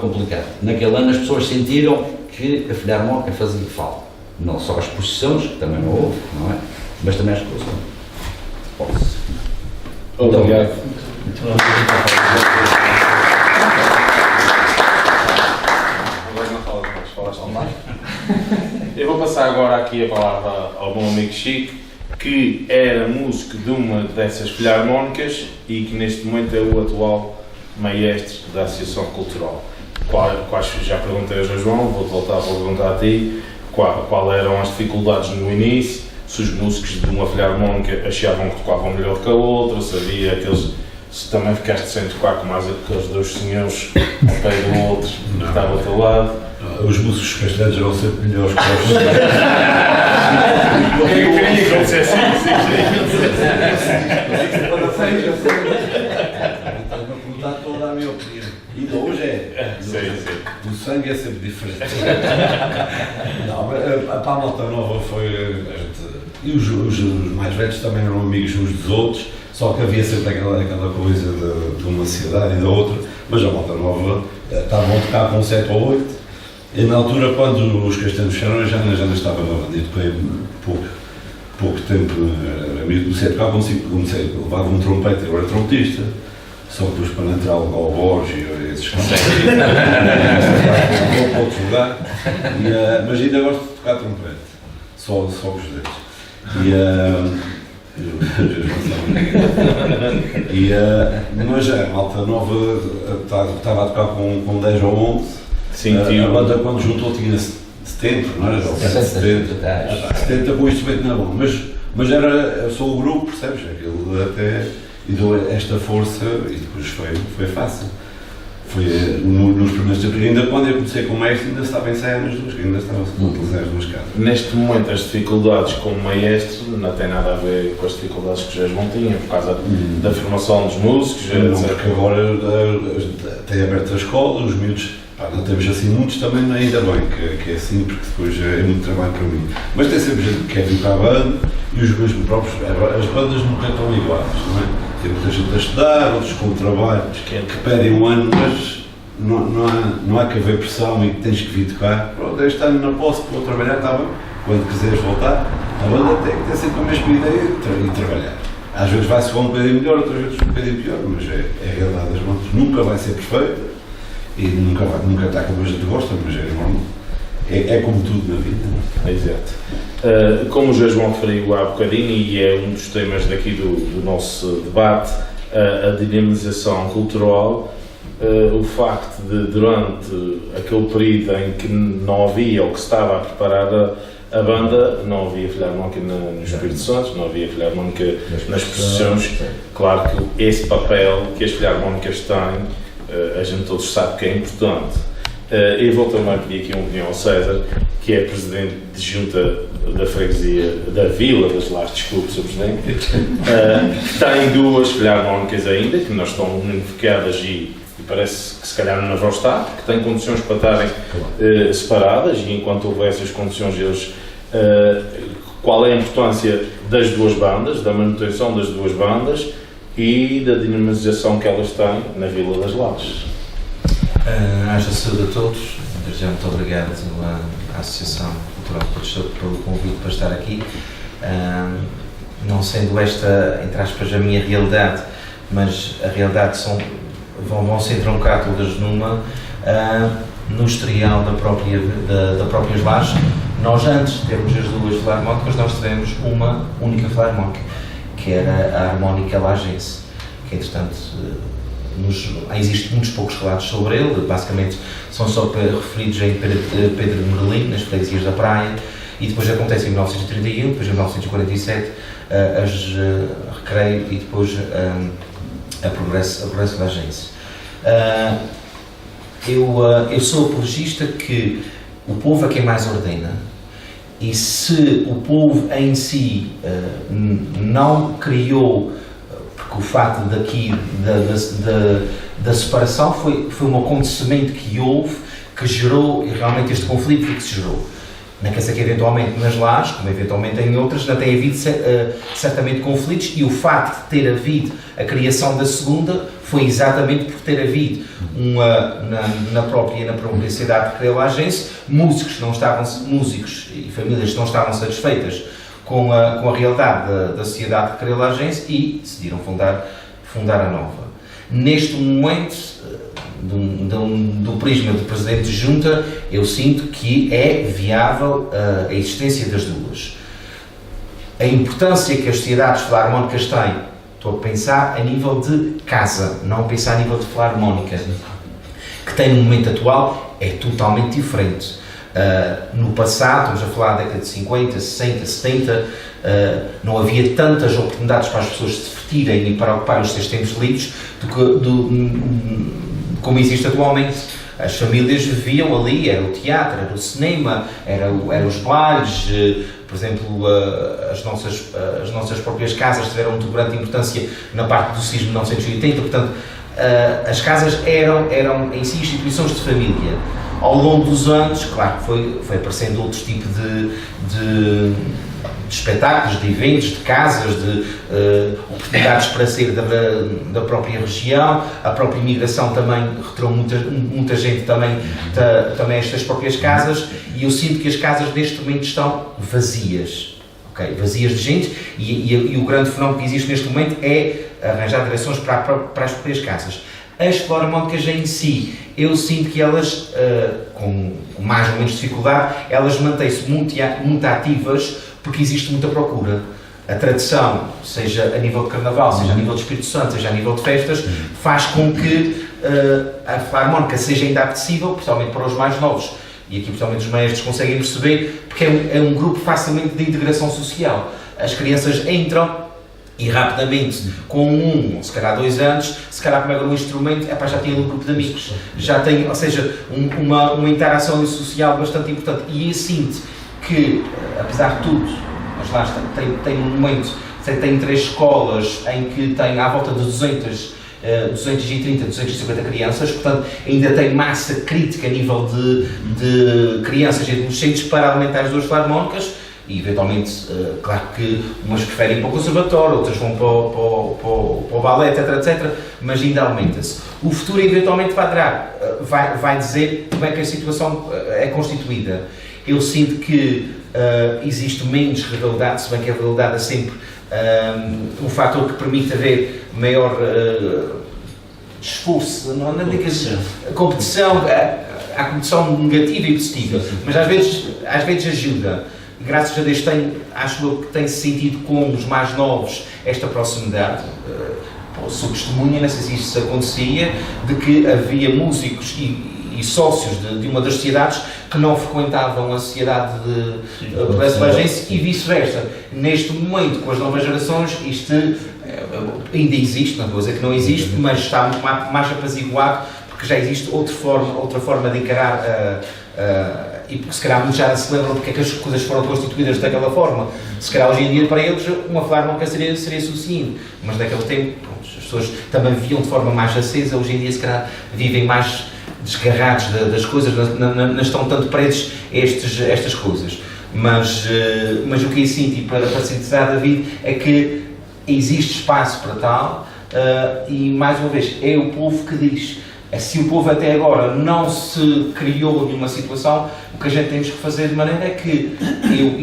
complicado. Naquele ano as pessoas sentiram que a filarmónica fazia falta. Não só as procissões, que também não houve, não é? Mas também as coroações. Obrigado. Muito obrigado. Eu vou passar agora aqui a palavra ao meu amigo Chico, que era músico de uma dessas filarmónicas e que neste momento é o atual maestro da Associação Cultural. Já perguntei ao João, vou-te voltar a perguntar a ti, qual eram as dificuldades no início, se os músicos de uma filarmónica achavam que tocavam melhor do que a outra, se também ficaste sem tocar com mais aqueles 2 senhores ao pé do outro que estava ao teu lado. Os músicos castelhanos eram sempre melhores que os Eu queria que eu dissesse isso. Estás-me a perguntar toda a minha opinião. Ainda hoje é. Sim. O sangue é sempre diferente. Não, mas a malta nova foi. E os mais velhos também eram amigos uns dos outros, só que havia sempre aquela coisa de uma cidade e da outra, mas a malta nova estavam a tocar com 7 ou 8. E na altura, quando os castelos fecharam, já não estava na banda. E depois, pouco tempo, comecei a tocar, levava um trompete, eu era trompetista, só que depois para entrar ao Borges e esses caras, não vou outro lugar, mas ainda gosto de tocar trompete, só os dedos. Mas a malta nova estava a tocar com 10 ou 11. A banda quando juntou tinha 70, não era? 70 com o instrumento na mão, mas era só o grupo, percebes? Aquilo até e deu esta força e depois foi fácil. Foi nos primeiros tempos, ainda quando eu comecei com o maestro, ainda estava ensaiando as duas, ainda estava a utilizar as duas casas. Neste momento, as dificuldades como maestro não têm nada a ver com as dificuldades que o João tinha, por causa da formação dos músicos. Porque agora tem aberto a escola, os miúdos, não temos assim muitos também, ainda bem que é assim, porque depois é muito trabalho para mim. Mas tem sempre gente que quer vir para a banda e os mesmos próprios, as bandas nunca estão iguais, não é? Tem muita gente a estudar, outros com trabalho que pedem um ano, não há que haver pressão e que tens que vir tocar. Pronto, este ano não posso, vou trabalhar, está bem. Quando quiseres voltar, a banda tem que ter sempre a mesma ideia e trabalhar. Às vezes vai-se um bocadinho melhor, outras vezes um bocadinho pior, mas é a realidade das bandas. Nunca vai ser perfeita e nunca está como a gente gosta, mas é normal. É como tudo na vida. Não é? Exato. Como o João referiu há bocadinho, e é um dos temas daqui do nosso debate, a dinamização cultural, o facto de, durante aquele período em que não havia, ou que se estava a preparar a banda, não havia filarmónica no Espírito Santo, não havia filarmónica nas procissões. Claro que esse papel que as filarmónicas têm, a gente todos sabe que é importante. Eu vou também pedir aqui uma opinião ao César, que é presidente de junta da freguesia da Vila das Lares, desculpe, Sr. Presidente, que tem 2 filarmónicas ainda, que não estão unificadas e parece que se calhar não vão estar, que têm condições para estarem separadas, e enquanto houver essas condições, eles, qual é a importância das 2 bandas, da manutenção das 2 bandas e da dinamização que elas têm na Vila das Lares. Haja saúde a todos, desde já muito obrigado à Associação Cultural de Porto Estado pelo convite para estar aqui. Não sendo esta, entre aspas, a minha realidade, mas a realidade vão se entroncar todas no historial da própria Lares. Nós, antes de termos as 2 filarmónicas, nós tivemos uma única filarmónica, que era a Harmónica Lagense, que entretanto existem muitos poucos relatos sobre ele, basicamente são só referidos em Pedro de Merlim, nas freguesias da Praia, e depois acontece em 1931, depois em 1947 as Recreio e depois a Progresso da Agência. Eu sou apologista que o povo é quem mais ordena, e se o povo em si não criou, porque o facto da separação foi um acontecimento que houve, que gerou realmente este conflito que se gerou. Não quer dizer que eventualmente nas Lares, como eventualmente em outras, não tem havido certamente conflitos, e o facto de ter havido a criação da segunda foi exatamente por ter havido na própria cidade de Creu-Lagense músicos e famílias que não estavam satisfeitas com a realidade da sociedade de Creu-Lagense e decidiram fundar a nova. Neste momento, do prisma do Presidente de Junta, eu sinto que é viável a existência das 2. A importância que as sociedades filarmónicas têm, estou a pensar a nível de casa, não a pensar a nível de filarmónica, que tem no momento atual, é totalmente diferente. No passado, estamos a falar da década de 50, 60, 70, não havia tantas oportunidades para as pessoas se divertirem e para ocuparem os seus tempos livres como existe atualmente. As famílias viviam ali, era o teatro, era o cinema, eram os bares, por exemplo, as nossas próprias casas tiveram muito grande importância na parte do sismo de 1980, portanto, as casas eram em si instituições de família. Ao longo dos anos, claro que foi aparecendo outros tipos de espetáculos, de eventos, de casas, de oportunidades para sair da própria região. A própria imigração também retirou muita gente também a estas próprias casas, e eu sinto que as casas neste momento estão vazias, okay? Vazias de gente, e o grande fenómeno que existe neste momento é arranjar direções para as próprias casas. As filarmónicas em si, eu sinto que elas, com mais ou menos dificuldade, elas mantêm-se muito ativas, porque existe muita procura. A tradição, seja a nível de carnaval, seja a nível de Espírito Santo, seja a nível de festas, faz com que a filarmónica seja ainda apetecível, principalmente para os mais novos. E aqui, principalmente, os maestros conseguem perceber, porque é um grupo facilmente de integração social. As crianças entram e rapidamente, com se calhar 2 anos, se calhar pegam um instrumento, já tem um grupo de amigos, já tem, ou seja, uma interação social bastante importante. E eu sinto que, apesar de tudo, mas lá tem um momento, tem 3 escolas em que tem à volta de 230, 250 crianças, portanto ainda tem massa crítica a nível de crianças e adolescentes para alimentar as 2 filarmónicas, E eventualmente, claro que umas preferem ir para o conservatório, outras vão para o balé, etc, mas ainda aumenta-se. O futuro eventualmente vai dizer como é que a situação é constituída. Eu sinto que existe menos rivalidade, se bem que a rivalidade é sempre um fator que permite haver maior esforço, não digo competição, há competição negativa e positiva, mas às vezes ajuda. Graças a Deus acho eu que tem-se sentido com os mais novos esta proximidade. Sou testemunha, não sei se isso acontecia, de que havia músicos e sócios de uma das sociedades que não frequentavam a sociedade de Plesselangense e vice-versa. Neste momento, com as novas gerações, isto ainda existe, não vou dizer que não existe, mas está muito mais apaziguado, porque já existe outra forma de encarar e porque se calhar muitos já se lembram porque é que as coisas foram constituídas daquela forma. Se calhar hoje em dia para eles uma filarmónica seria suficiente, mas naquele tempo pronto, as pessoas também viviam de forma mais acesa, hoje em dia se calhar vivem mais desgarrados das coisas, não estão tanto presos a estas coisas. Mas o que eu sinto, e para sintetizar, David, é que existe espaço para tal e mais uma vez é o povo que diz. Se o povo até agora não se criou numa situação, o que a gente temos que fazer de maneira é que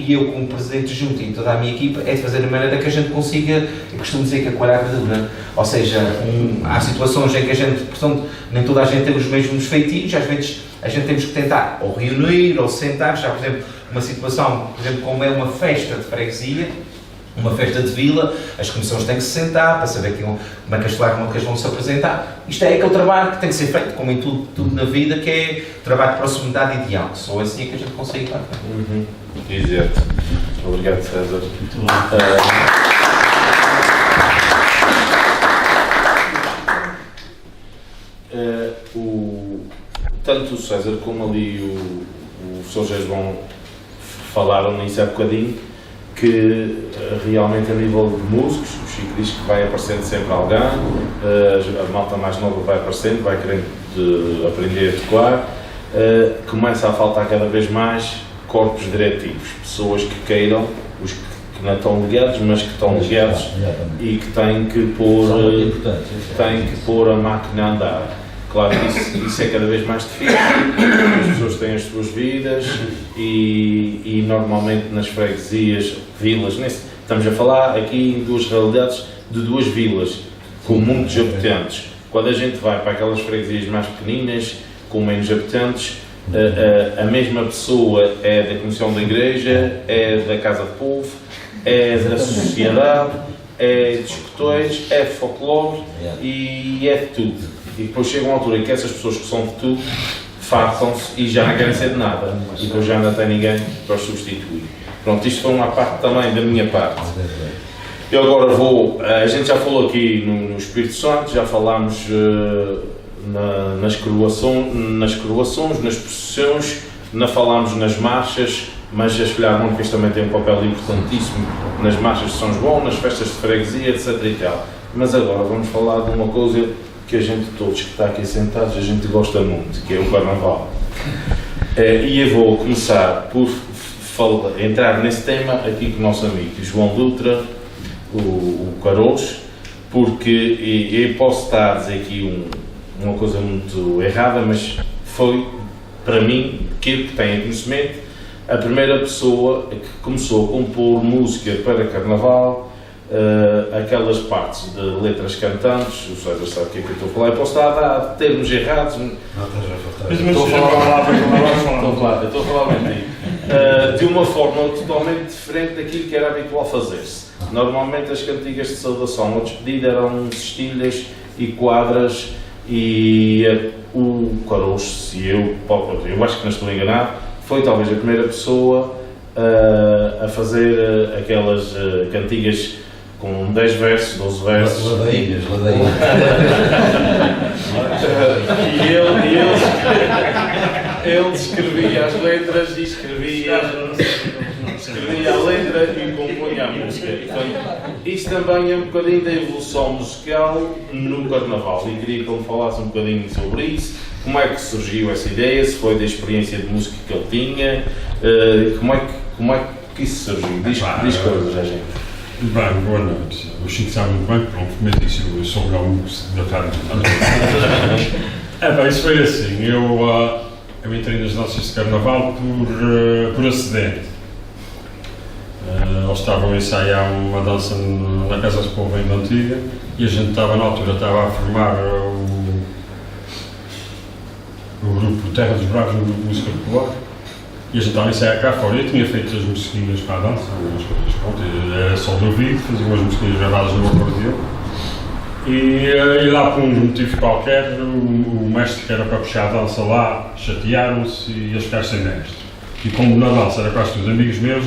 eu como presidente junto e toda a minha equipa, é de fazer de maneira que a gente consiga, eu costumo dizer que a coalhar verdura, ou seja, há situações em que a gente, portanto, nem toda a gente tem os mesmos feitios, às vezes a gente temos que tentar ou reunir ou sentar, já por exemplo, uma situação, por exemplo, como é uma festa de freguesia, uma festa de vila, as comissões têm que se sentar para saber como é que as filarmónicas vão se apresentar. Isto é aquele trabalho que tem que ser feito, como em tudo na vida, que é trabalho de proximidade ideal. Só assim é que a gente consegue estar. Exato. Obrigado, César. Muito bom. Tanto o César como ali o professor Jesbon falaram nisso há bocadinho, que realmente a nível de músicos, o Chico diz que vai aparecendo sempre alguém, a malta mais nova vai aparecendo, vai querendo aprender a tocar, começa a faltar cada vez mais corpos diretivos, pessoas que queiram, os que não estão ligados, mas que estão ligados e que têm que pôr a máquina a andar. Claro que isso é cada vez mais difícil, as pessoas têm as suas vidas e normalmente nas freguesias, vilas, estamos a falar aqui em duas realidades de duas vilas, com muitos habitantes. Quando a gente vai para aquelas freguesias mais pequeninas, com menos habitantes, a mesma pessoa é da comissão da igreja, é da casa de povo, é da sociedade, é de escuteiros, é de folclore e é de tudo. E depois chega uma altura em que essas pessoas que são de tudo fartam-se e já não querem ser de nada. E depois já não tem ninguém para os substituir. Pronto, isto foi uma parte também da minha parte. Eu agora a gente já falou aqui no Espírito Santo, já falámos nas coroações, nas procissões, não falámos nas marchas, mas as filarmónicas também têm um papel importantíssimo nas marchas de São João, nas festas de freguesia, etc. e tal. Mas agora vamos falar de uma coisa que a gente todos que está aqui sentados, a gente gosta muito, que é o Carnaval. E eu vou começar por entrar nesse tema aqui com o nosso amigo João Dutra, o Carolos, porque eu posso estar a dizer aqui uma coisa muito errada, mas foi, para mim, que tenho conhecimento, a primeira pessoa que começou a compor música para Carnaval, aquelas partes de letras cantantes, o César sabe o que é que eu estou a falar, eu posso estar a dar termos errados, estou a falar de uma forma totalmente diferente daquilo que era habitual fazer-se. Normalmente as cantigas de saudação ou despedida eram cestilhas e quadras e o Carolos, se eu acho que não estou enganado, foi talvez a primeira pessoa a fazer aquelas cantigas com 10 versos, 12 versos. Ladainhas. E ele escrevia as letras e escrevia a letra e compunha a música. Portanto, isto também é um bocadinho da evolução musical no Carnaval. E queria que ele falasse um bocadinho sobre isso, como é que surgiu essa ideia, se foi da experiência de música que ele tinha, como é que isso surgiu? Diz coisas, Jorginho. Bem, boa noite. O Chico sabe muito bem, pronto, como eu disse, eu sou o melhor da tarde. Bem, isso foi assim, eu entrei nas danças de carnaval por acidente. Eles estavam a ensaiar uma dança na Casa do Povo ainda antiga e a gente estava, na altura, a formar o grupo Terra dos Bravos, no grupo de música popular. E a gente estava a ensaiar cá fora. Eu tinha feito as musiquinhas para a dança, algumas coisas, pronto, era só do ouvido, fazia umas musiquinhas gravadas no acordeão. E lá por um motivo qualquer, o mestre que era para puxar a dança lá, chatearam-se e ia ficar sem mestre. E como na dança era quase todos amigos meus,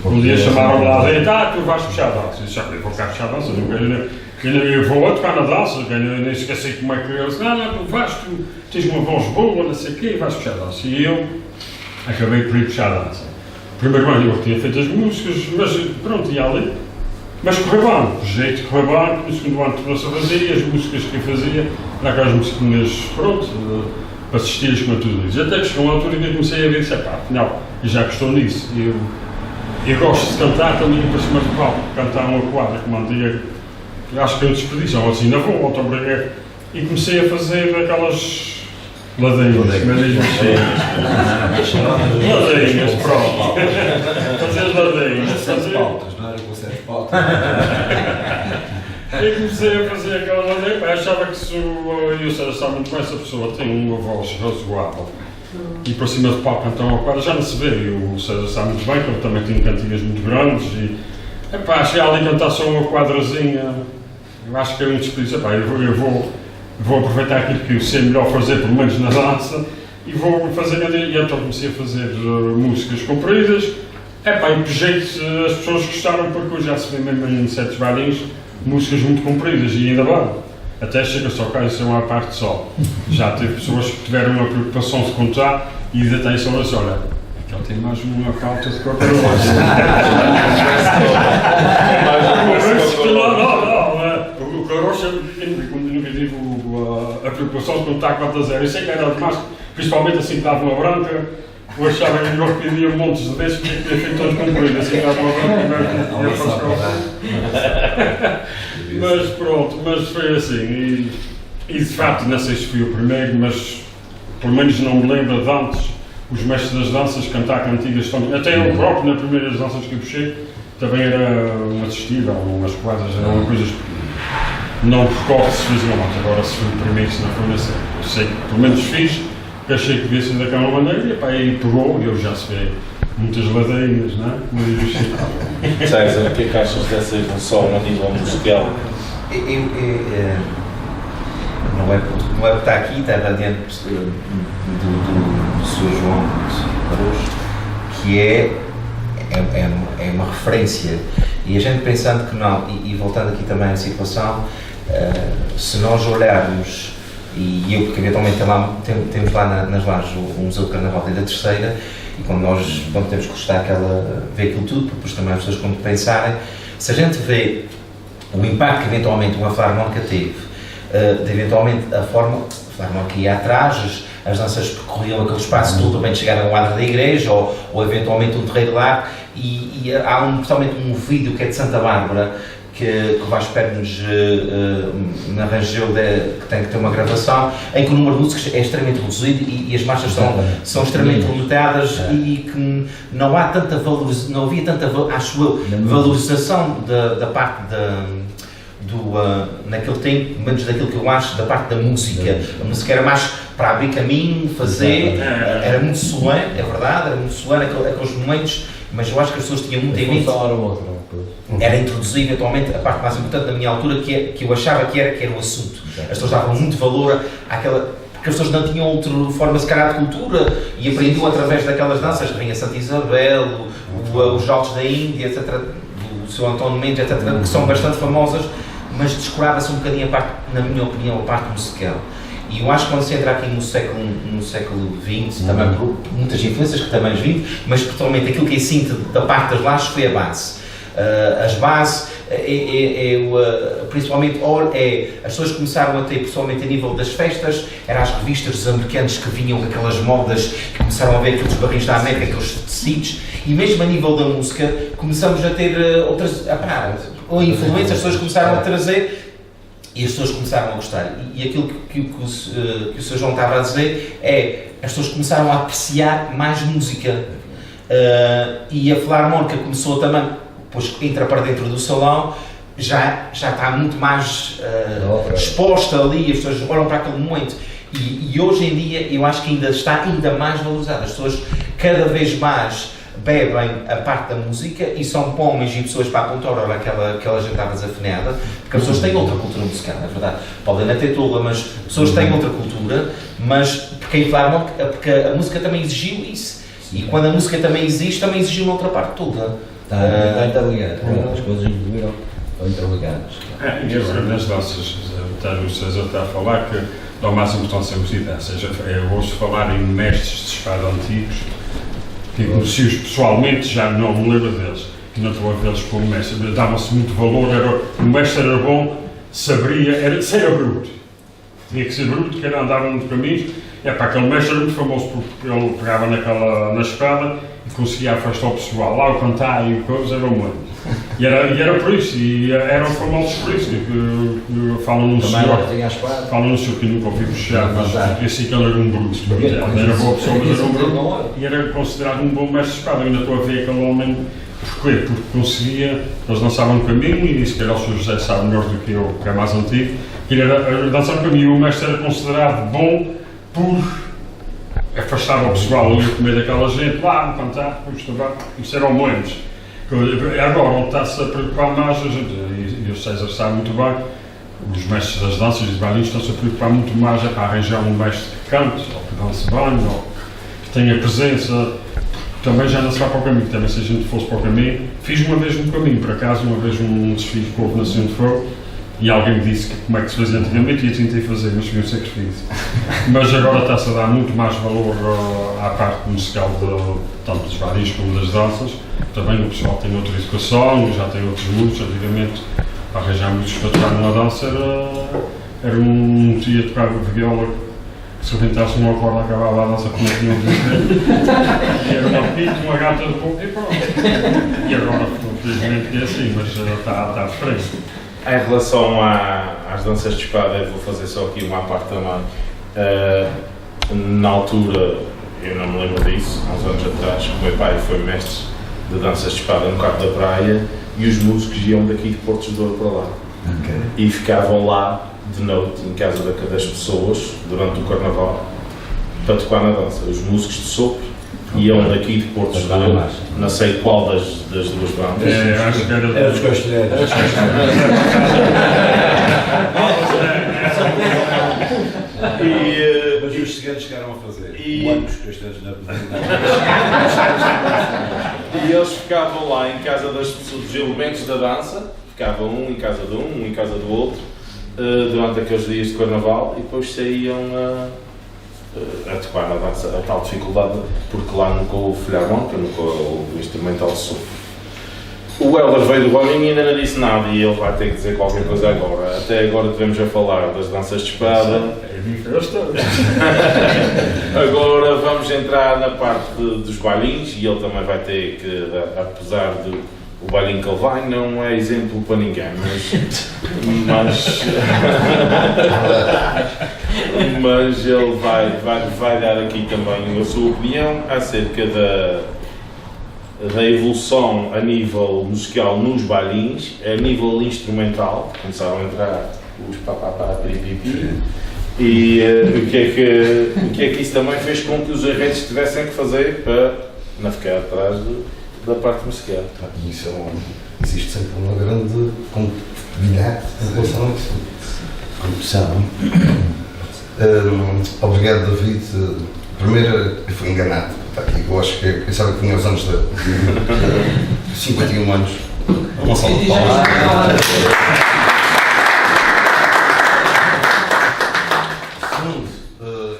um dia chamaram-me lá dentro, tu vais puxar a dança. Eu disse, eu vou ficar puxar a dança, eu vou tocar na dança, eu nem esqueci como é que eu disse, não, tu vais, tu tens uma voz boa, não sei o quê, vais puxar a dança. E eu acabei por ir puxar a dança. Primeiro ano eu tinha feito as músicas, mas pronto, ia ali. Mas correu bem, o jeito de correr bem, no segundo ano tornou-se a fazer e as músicas que eu fazia, eram aquelas musiquinhas, pronto, para assistir como tudo isso. Até que chegou uma altura que eu comecei a ver, disse, afinal, eu já gostou nisso. Eu gosto de cantar também para cima do palco, cantar uma quadra, como antiga, acho que é um desperdício, ou assim, na rua, autobragueiro. E comecei a fazer aquelas ladeiras, ladeiras, pronto. Fazer ladeiras, não era com 7 pautas. Eu comecei a fazer aquela maneira, achava que se eu estava muito bem, essa pessoa tem uma voz razoável e por cima do palco cantar uma quadra, já não se vê, o César sabe muito bem, que ele também tem cantigas muito grandes e chegar ali a cantar só uma quadrazinha, eu acho que é um desperdício, eu vou aproveitar aquilo que eu sei melhor fazer, pelo menos na dança, e vou fazer, e então comecei a fazer músicas compridas, e por jeito as pessoas gostaram, porque eu já se vê mesmo em certos bailinhos, músicas muito compridas e ainda bem, até chega só cá, isso é uma parte só. Já teve pessoas que tiveram uma preocupação de contar e ainda tem só assim, olha, aquele tem mais uma falta de corpo. O Carocha, nunca tive a preocupação de contar quantas eram, eu sei que era demais, principalmente assim que dava uma branca. Eu achava que eu pedia montes de vezes porque tinha feito todos compridos, assim dava uma branca, mas pronto, mas foi assim, e de facto não sei se fui o primeiro, mas pelo menos não me lembro de antes, os mestres das danças cantar cantigas, até eu próprio nas primeiras danças que eu puxei, também era um assistível, umas quadras, eram coisas não precoces se faziam antes, agora se fui o primeiro, se não foi, não sei, eu sei que pelo menos fiz, que achei que devia ser daquela maneira e aí pegou e eu já se vê muitas ladeiras, não é? César, o que é que achas dessa evolução a nível musical? Não é porque está aqui, está adiante do Sr. João Carocho, que é uma referência. E a gente pensando que não, e voltando aqui também à situação, se nós olharmos, e eu, porque eventualmente temos lá nas lajes o Museu do Carnaval da Terceira, e quando nós temos que gostar ver aquilo tudo, porque depois também as pessoas quando pensarem, se a gente vê o impacto que eventualmente uma filarmónica teve, de eventualmente a filarmónica ia atrás, as danças percorriam aquele espaço todo, também chegaram ao adro da igreja, ou eventualmente um terreiro lá, e há totalmente um vídeo que é de Santa Bárbara, que o Vasco Pérez arranjou, que tem que ter uma gravação, em que o número de músicas é extremamente reduzido e as marchas são extremamente limitadas e que não há tanta não havia tanta, acho eu, valorização da parte naquele tempo, menos daquilo que eu acho, da parte da música. A música era mais para abrir caminho, fazer, era muito solene, é verdade, era muito solene aqueles momentos, mas eu acho que as pessoas tinham muito em mente. Era introduzir eventualmente a parte mais importante da minha altura, que eu achava que era o assunto. As pessoas davam muito valor àquela, porque as pessoas não tinham outra forma se calhar de cultura e aprendiam através daquelas danças, que vinha Santa Isabel, os Altos da Índia, etc., o Sr. António Mendes, etc., que são bastante famosas, mas descurava-se um bocadinho a parte, na minha opinião, a parte musical. E eu acho que quando se entra aqui no século XX, também por muitas influências que também vimos, mas totalmente aquilo que eu sinto da parte das lajes foi a base. as bases, principalmente as pessoas começaram a ter, principalmente a nível das festas, eram as revistas dos americanos que vinham com aquelas modas, que começaram a ver aqueles barris da América, aqueles tecidos, e mesmo a nível da música começamos a ter outras influências, as pessoas começaram a trazer e as pessoas começaram a gostar. E aquilo que o Sr. João estava a dizer é, as pessoas começaram a apreciar mais música. E a Filarmónica começou também, depois que entra para dentro do salão, já está muito mais exposta ali, as pessoas olham para aquele momento. E hoje em dia eu acho que ainda está ainda mais valorizado. As pessoas cada vez mais bebem a parte da música e são pomos e pessoas para apontar a aquela gente estava desafinada, porque as pessoas têm outra cultura musical, é verdade. Podem até toda, mas as pessoas têm outra cultura, mas porque a música também exigiu isso. E quando a música também existe, também exigiu outra parte toda. Está interligado, as coisas evoluíram, estão interligadas. E agora nas danças, o César está a falar que dá o máximo importância à música, ou seja, eu ouço falar em mestres de espada antigos, que conheci-os pessoalmente, já não me lembro deles, que não estou a vê-los como mestre, dava-se muito valor, o mestre era bom, sabia, era bruto, tinha que ser bruto, que andava no caminho, aquele mestre era muito famoso porque ele pegava na espada e conseguia afastar o pessoal, lá o cantar e o coisa era humano. E era por isso, e eram famosos por isso, que falam num senhor que nunca ouvi puxar, mas eu sei que ele era um bruto, era boa pessoa, mas era um bruto, e era considerado um bom mestre de espada. Eu ainda estou a ver aquele homem, porquê? Porque conseguia, eles dançavam no caminho, e se calhar o Sr. José sabe melhor do que eu, que é mais antigo, que ele era dançar no caminho, e o mestre era considerado bom por afastar o pessoal ali a comer daquela gente, lá, no cantar, isso eram moedas. Agora, ele está-se a preocupar mais, e o César sabe muito bem, os mestres das danças e dos bailinhos estão-se a preocupar muito mais para arranjar um mestre que cante, ou que dance bem, ou que tenha presença, também já não será para o caminho, também se a gente fosse para o caminho. Fiz uma vez no caminho, por acaso, uma vez um desfile que houve na Senhora de Fogo, e alguém me disse que como é que se fazia antigamente e eu tentei fazer, mas foi um sacrifício. Mas agora está-se a dar muito mais valor à parte musical tanto dos bailinhos como das danças. Também o pessoal tem outra educação, já tem outros mundos. Antigamente, para arranjar muitos para tocar numa dança era um dia tocar viola, que se arrebentasse uma corda acabava a dança como é que não dizer. E era uma pita, uma gata de pouco e pronto. E agora, felizmente, é assim, mas está diferente. Em relação às danças de espada, eu vou fazer só aqui uma parte também. Na altura, eu não me lembro disso, há uns anos atrás, o meu pai foi mestre de danças de espada no Cabo da Praia e os músicos iam daqui de Portos de Douro para lá. Okay. E ficavam lá de noite, em casa das pessoas, durante o Carnaval, para tocar na dança. Os músicos de sopro iam daqui de Portos de Douro, não sei qual das duas bandas. Acho que Era dos castelheiros. Mas os ciganos chegaram a fazer. Os castelheiros E eles ficavam lá em casa das pessoas, dos elementos da dança, ficavam um em casa de um em casa do outro, durante aqueles dias de Carnaval, e depois saíam a tocar na dança, a tal dificuldade, porque lá nunca houve Filarmónica, nunca houve instrumental de sopro. O Helder veio do Boninho e ainda não disse nada, e ele vai ter que dizer qualquer coisa agora. Até agora devemos a falar das danças de espada. Agora vamos entrar na parte dos bailinhos, e ele também vai ter que, apesar de o bailinho que ele vai, não é exemplo para ninguém, mas ele vai dar aqui também a sua opinião acerca da evolução a nível musical nos bailinhos, a nível instrumental, começaram a entrar os papapá, piripipi, e o que é que isso também fez com que os arranjos tivessem que fazer para não ficar atrás da parte musical. Isso existe sempre uma grande competitividade em relação a isso. Competição. Obrigado, David. Primeiro, eu fui enganado. Eu acho que pensava que tinha os anos de 51 anos. Uma salva de palmas. Segundo,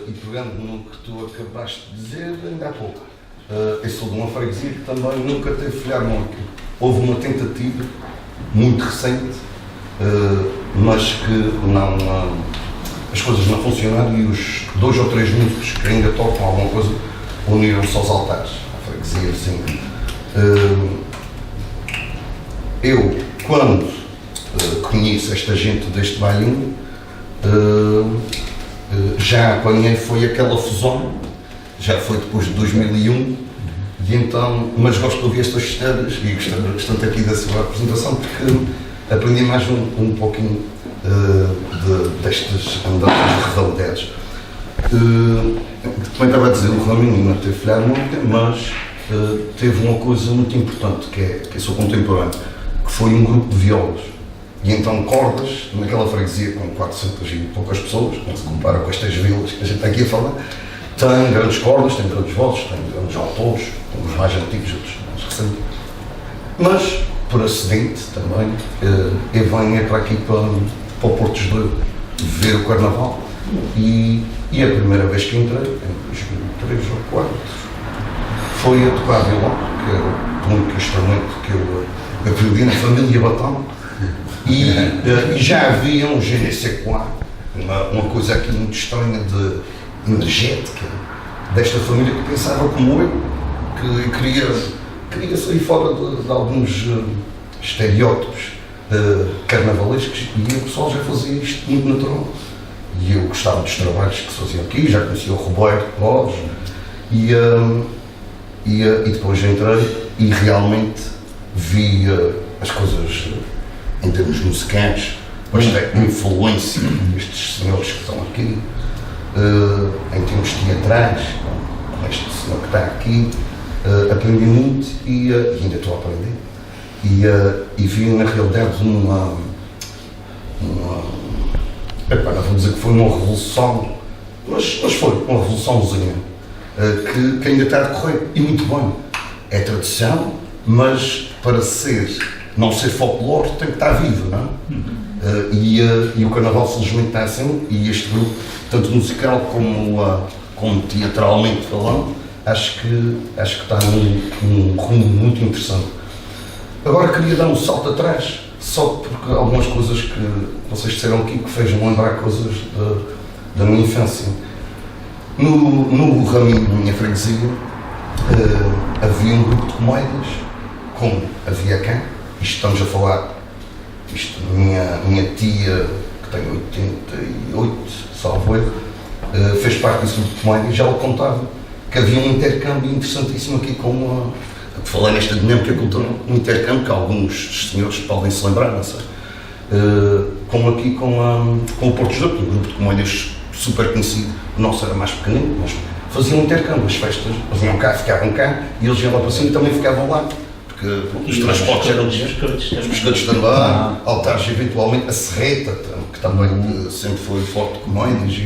e pegando no que tu acabaste de dizer ainda há pouco, eu sou de uma freguesia que também nunca teve filharmónica. Houve uma tentativa, muito recente, mas que não, as coisas não funcionaram e os 2 ou 3 músicos que ainda tocam alguma coisa uniram-se aos altares. A freguesia, assim. Eu, quando conheço esta gente deste bailinho, já apanhei, foi aquela fusão, já foi depois de 2001, e então, mas gosto de ouvir estas histórias e gostei bastante aqui da sua apresentação porque aprendi mais um pouquinho destas andanças de rivalidades. Como estava a dizer, o Raminho não teve filharmónica, mas teve uma coisa muito importante, que é a sua contemporânea, que foi um grupo de violas. E então cordas, naquela freguesia com 400 e poucas pessoas, não se compara com estas vilas que a gente está aqui a falar, tem grandes cordas, tem grandes vozes, tem grandes autores, uns mais antigos, outros mais recentes. Mas, por acidente também, eu venho para aqui, para o Porto de Estoril, ver o Carnaval. E a primeira vez que entrei, em 2003 ou 2004, foi a tocar violão, que era o único instrumento que eu aprendi na família Batão. E já havia um GNC4, uma coisa aqui muito estranha, energética, desta família que pensava como eu, que queria sair fora de alguns estereótipos carnavalescos, e o pessoal já fazia isto muito natural. E eu gostava dos trabalhos que se faziam aqui, já conhecia o Roberto Borges, e depois entrei e realmente vi as coisas em termos musicais, esta influência destes senhores que estão aqui, em termos teatrais, com este senhor que está aqui, aprendi muito e ainda estou a aprender. E vi na realidade não vou dizer que foi uma revolução, mas foi uma revoluçãozinha que ainda está a decorrer, e muito bem. É tradição, mas para não ser folclore tem que estar vivo, não é? E o Carnaval felizmente está assim, e este grupo, tanto musical como teatralmente falando, acho que está num rumo muito interessante. Agora queria dar um salto atrás, só porque algumas coisas que vocês disseram aqui que fez-me lembrar coisas da minha infância. No Raminho, na minha freguesia, havia um grupo de comédias, como havia cá. Isto estamos a falar, minha tia, que tem 88, salvo erro, fez parte desse grupo de comédias, já ela contava que havia um intercâmbio interessantíssimo aqui com falei nesta dinâmica cultural, um intercâmbio que alguns senhores podem se lembrar, não sei, como aqui com o Porto de Estoril, um grupo de comédias super conhecido, o nosso era mais pequenino, mas faziam um intercâmbio, as festas, faziam cá, ficavam cá, e eles iam lá para cima e também ficavam lá. Porque os transportes eram os biscoitos também, altares eventualmente, a serreta, que também sempre foi forte com comédias,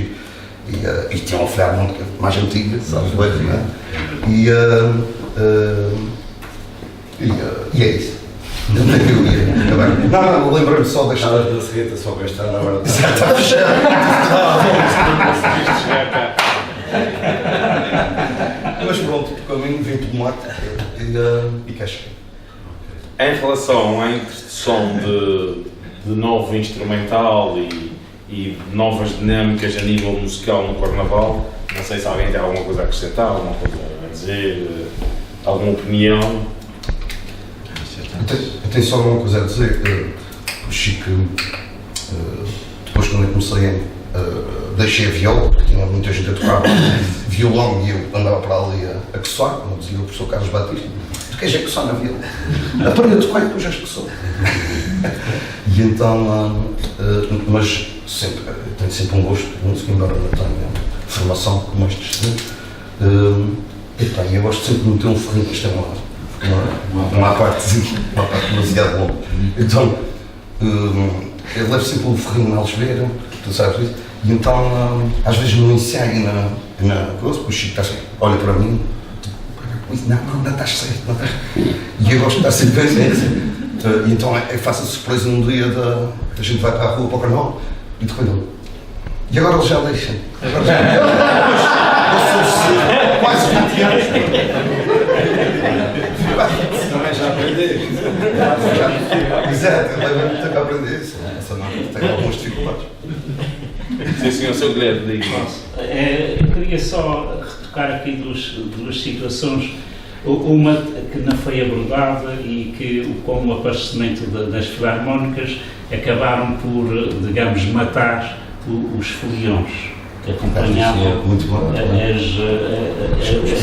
e tinha uma filharmónica mais antiga, sabes, não é? E é isso. Onde é que eu ia? Não, lembrei-me só desta. Estavas da serreta só com esta agora. Mas pronto, porque a mim vim tomate e casca. Em relação à introdução de novo instrumental e novas dinâmicas a nível musical no Carnaval, não sei se alguém tem alguma coisa a acrescentar, alguma coisa a dizer, alguma opinião. Eu tenho só uma coisa a dizer. O Chico, depois quando eu comecei deixei a viola, porque tinha muita gente a tocar violão e eu andava para ali a coçar, como dizia o professor Carlos Batista. Tu queres a coçar na viola? Aprende a tocar e depois já coçou. E então, mas sempre, tenho sempre um gosto de música, embora não tenha formação como estes. E eu gosto sempre de meter um ferrinho, isto é uma parte demasiado longa. Então, eu levo sempre um ferrinho na algebeira, tu sabes isso, e então, às vezes no ensaio, na coisa, o Chico olha para mim, não estás certo, não estás. E eu gosto de estar sempre assim. E então eu faço a surpresa num dia a gente vai para a rua para o Carnaval, e de repente, e agora ele já deixa. Eu sou quase 20 anos. Também já aprendi. Exato, leva muito tempo a aprender isso. Essa nota tem algumas dificuldades. Sim, senhor, Sr. Guilherme, diga. Eu queria só retocar aqui duas situações. Uma que não foi abordada e que, com o aparecimento das filarmónicas, acabaram por, digamos, matar os foliões que acompanhavam Muito bom. as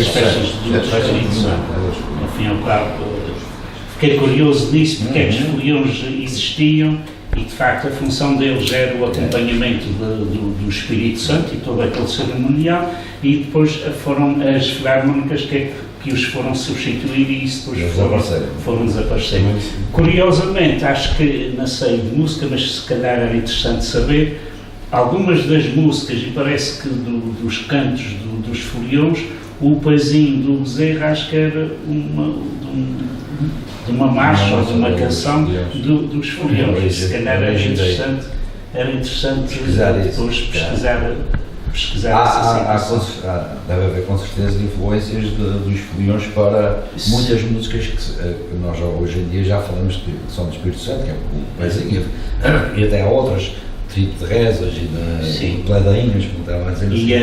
festas do Espírito Santo. Ao fim e ao cabo, fiquei curioso nisso, porque é que os foliões existiam e, de facto, a função deles era o acompanhamento do Espírito Santo e todo aquele cerimonial, e depois foram as filarmónicas que os foram substituir e isso depois foram desaparecer. Curiosamente, acho que, não sei de música, mas se calhar era interessante saber, algumas das músicas, e parece que dos cantos dos foliões, o pezinho do Bezerra acho que era de uma marcha ou de uma canção dos foliões. Se calhar era interessante depois pesquisar essa situação. Deve haver com certeza influências dos foliões para muitas músicas que nós hoje em dia já falamos que são do Espírito Santo, que é o pezinho, e até há outras, tipo de rezas e de pledainhas, como estava a dizer. E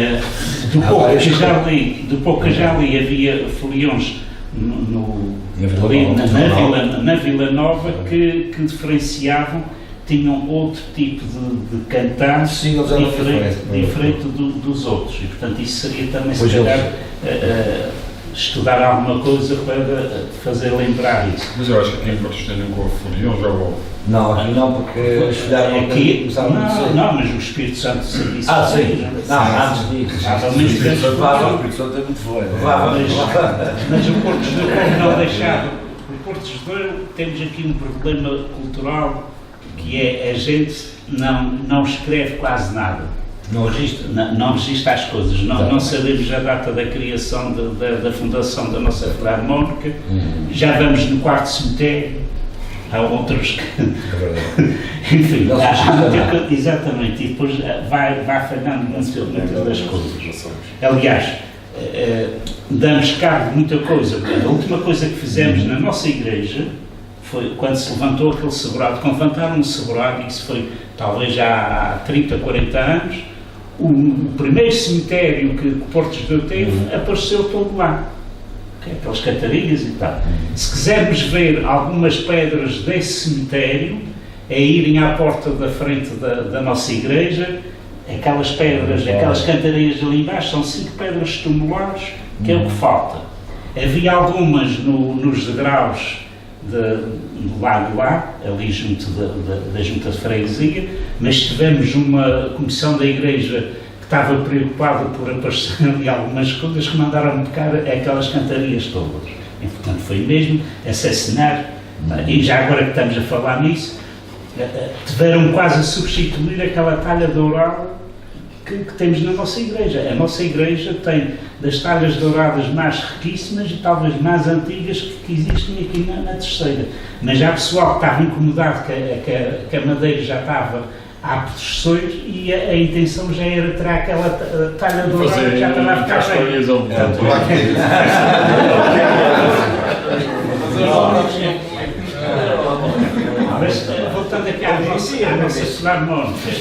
do pouco que já li, havia foliões na Vila Nova que diferenciavam, tinham outro tipo de cantar diferente dos outros, e portanto isso seria também, se calhar, estudar alguma coisa para fazer lembrar isso. Mas eu acho que aqui em Porto estejam com a foliões ou... Não, aqui não, porque não, mas o Espírito Santo sabia isso. Sim. Antes disso. O Espírito Santo é muito forte. Mas o Porto Judeu não deixava. O Porto Judeu temos aqui um problema cultural, que é a gente não escreve quase nada. Não registra? Não registra as coisas. Não sabemos a data da criação da fundação da nossa Filarmónica. Já vamos no quarto cemitério. Há outros que... É verdade. Enfim, exatamente. E depois vai falhando muitas das coisas. Aliás, damos cabo de muita coisa. A última coisa que fizemos na nossa igreja foi quando se levantou aquele sobrado. Quando levantaram um sobrado, e isso foi talvez já há 30, 40 anos, o primeiro cemitério que o Porto Judeu teve apareceu todo lá. Aquelas cantarilhas e tal. Se quisermos ver algumas pedras desse cemitério, é irem à porta da frente da nossa igreja, aquelas pedras, aquelas cantarilhas ali embaixo, são 5 pedras tumulares, que é o que falta. Havia algumas nos degraus do lado de lá, ali junto da junta de freguesia, mas tivemos uma comissão da igreja que estava preocupado por aparecer ali algumas coisas que mandaram tocar aquelas cantarias todas. E, portanto, foi mesmo assassinar, e já agora que estamos a falar nisso, tiveram quase a substituir aquela talha dourada que temos na nossa igreja. A nossa igreja tem das talhas douradas mais riquíssimas e talvez mais antigas que existem aqui na terceira. Mas há pessoal que estava incomodado que a madeira já estava há processões e a intenção já era tirar aquela talha dourada que já estava a ficar bem. Mas voltando aqui à nossa Filarmónica,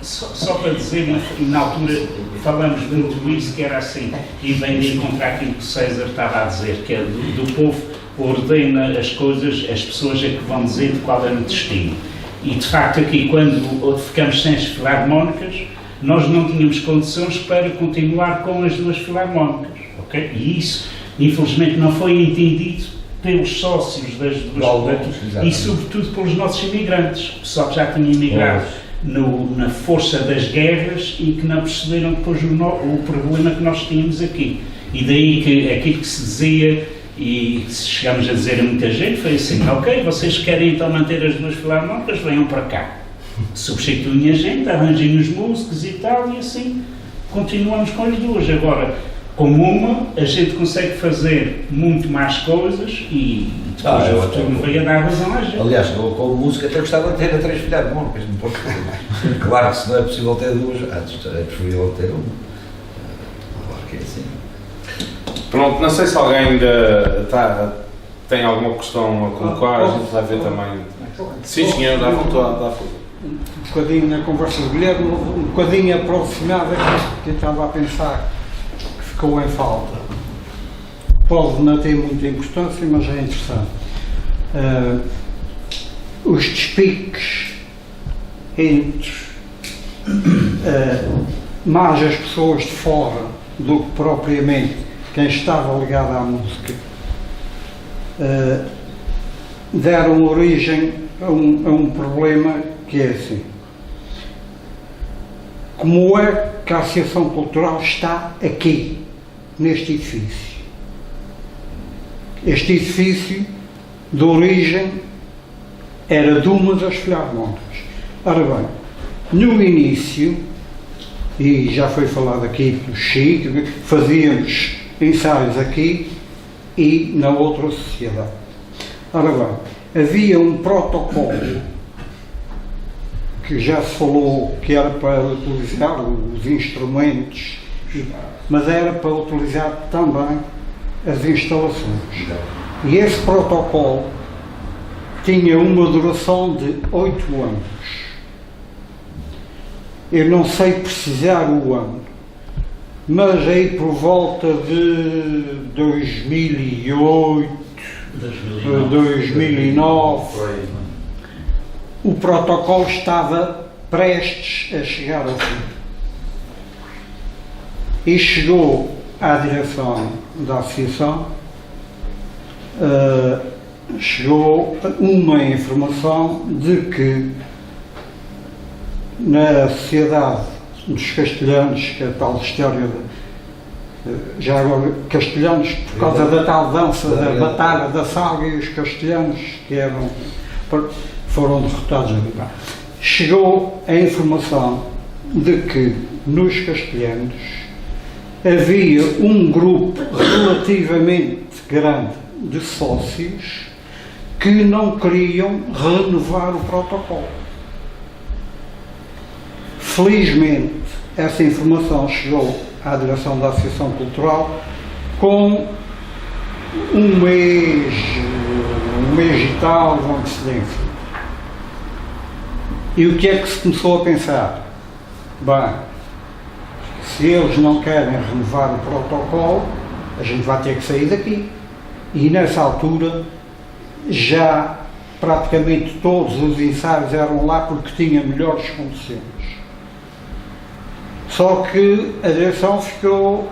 só para dizer, na altura falamos muito isso, que era assim, e vem de encontrar aquilo que o César estava a dizer, que é do povo ordena as coisas, as pessoas é que vão dizer de qual é o destino. E de facto aqui, quando ficamos sem as filarmónicas, nós não tínhamos condições para continuar com as duas filarmónicas, ok? E isso, infelizmente, não foi entendido pelos sócios das duas e sobretudo pelos nossos imigrantes, o pessoal que já tinha imigrado na força das guerras e que não perceberam depois o problema que nós tínhamos aqui. E daí que aquilo que se dizia, e chegamos a dizer a muita gente, foi assim: ok, vocês querem então manter as duas filarmónicas, venham para cá, substituem a gente, arranjem os músicos e tal, e assim continuamos com as duas. Agora, com uma, a gente consegue fazer muito mais coisas e depois o futuro veio a dar razão à gente. Aliás, com música até gostava de ter 3 filarmónicas, não pode ser. Claro que se não é possível ter duas, é preferível ter uma. Claro que é assim. Pronto, não sei se alguém ainda tem alguma questão a colocar, a gente vai ver também. Sim, senhor, dá vontade, dá vontade. Um bocadinho na conversa do Guilherme, um bocadinho aproximada que eu estava a pensar que ficou em falta. Pode não ter muita importância, mas é interessante. Os despiques entre mais as pessoas de fora do que propriamente quem estava ligado à música deram origem a um problema que é assim: como é que a Associação Cultural está aqui, neste edifício? Este edifício de origem era de uma das Filarmónicas. Ora bem, no início, e já foi falado aqui pelo Chico, fazíamos ensaios aqui e na outra sociedade. Ora bem, havia um protocolo que já se falou que era para utilizar os instrumentos, mas era para utilizar também as instalações. E esse protocolo tinha uma duração de 8 anos. Eu não sei precisar o ano, mas aí por volta de 2008, 2009, o protocolo estava prestes a chegar ao fim. E chegou à direção da associação, chegou uma informação de que na Sociedade dos Castelhanos, que é a tal história já agora castelhanos, por causa da tal dança da Batalha da Salga, e os castelhanos que foram derrotados ali. Chegou a informação de que nos castelhanos havia um grupo relativamente grande de sócios que não queriam renovar o protocolo. Felizmente, essa informação chegou à direção da Associação Cultural com um mês e tal de antecedência. E o que é que se começou a pensar? Bem, se eles não querem renovar o protocolo, a gente vai ter que sair daqui. E nessa altura, já praticamente todos os ensaios eram lá porque tinha melhores condições. Só que a direção ficou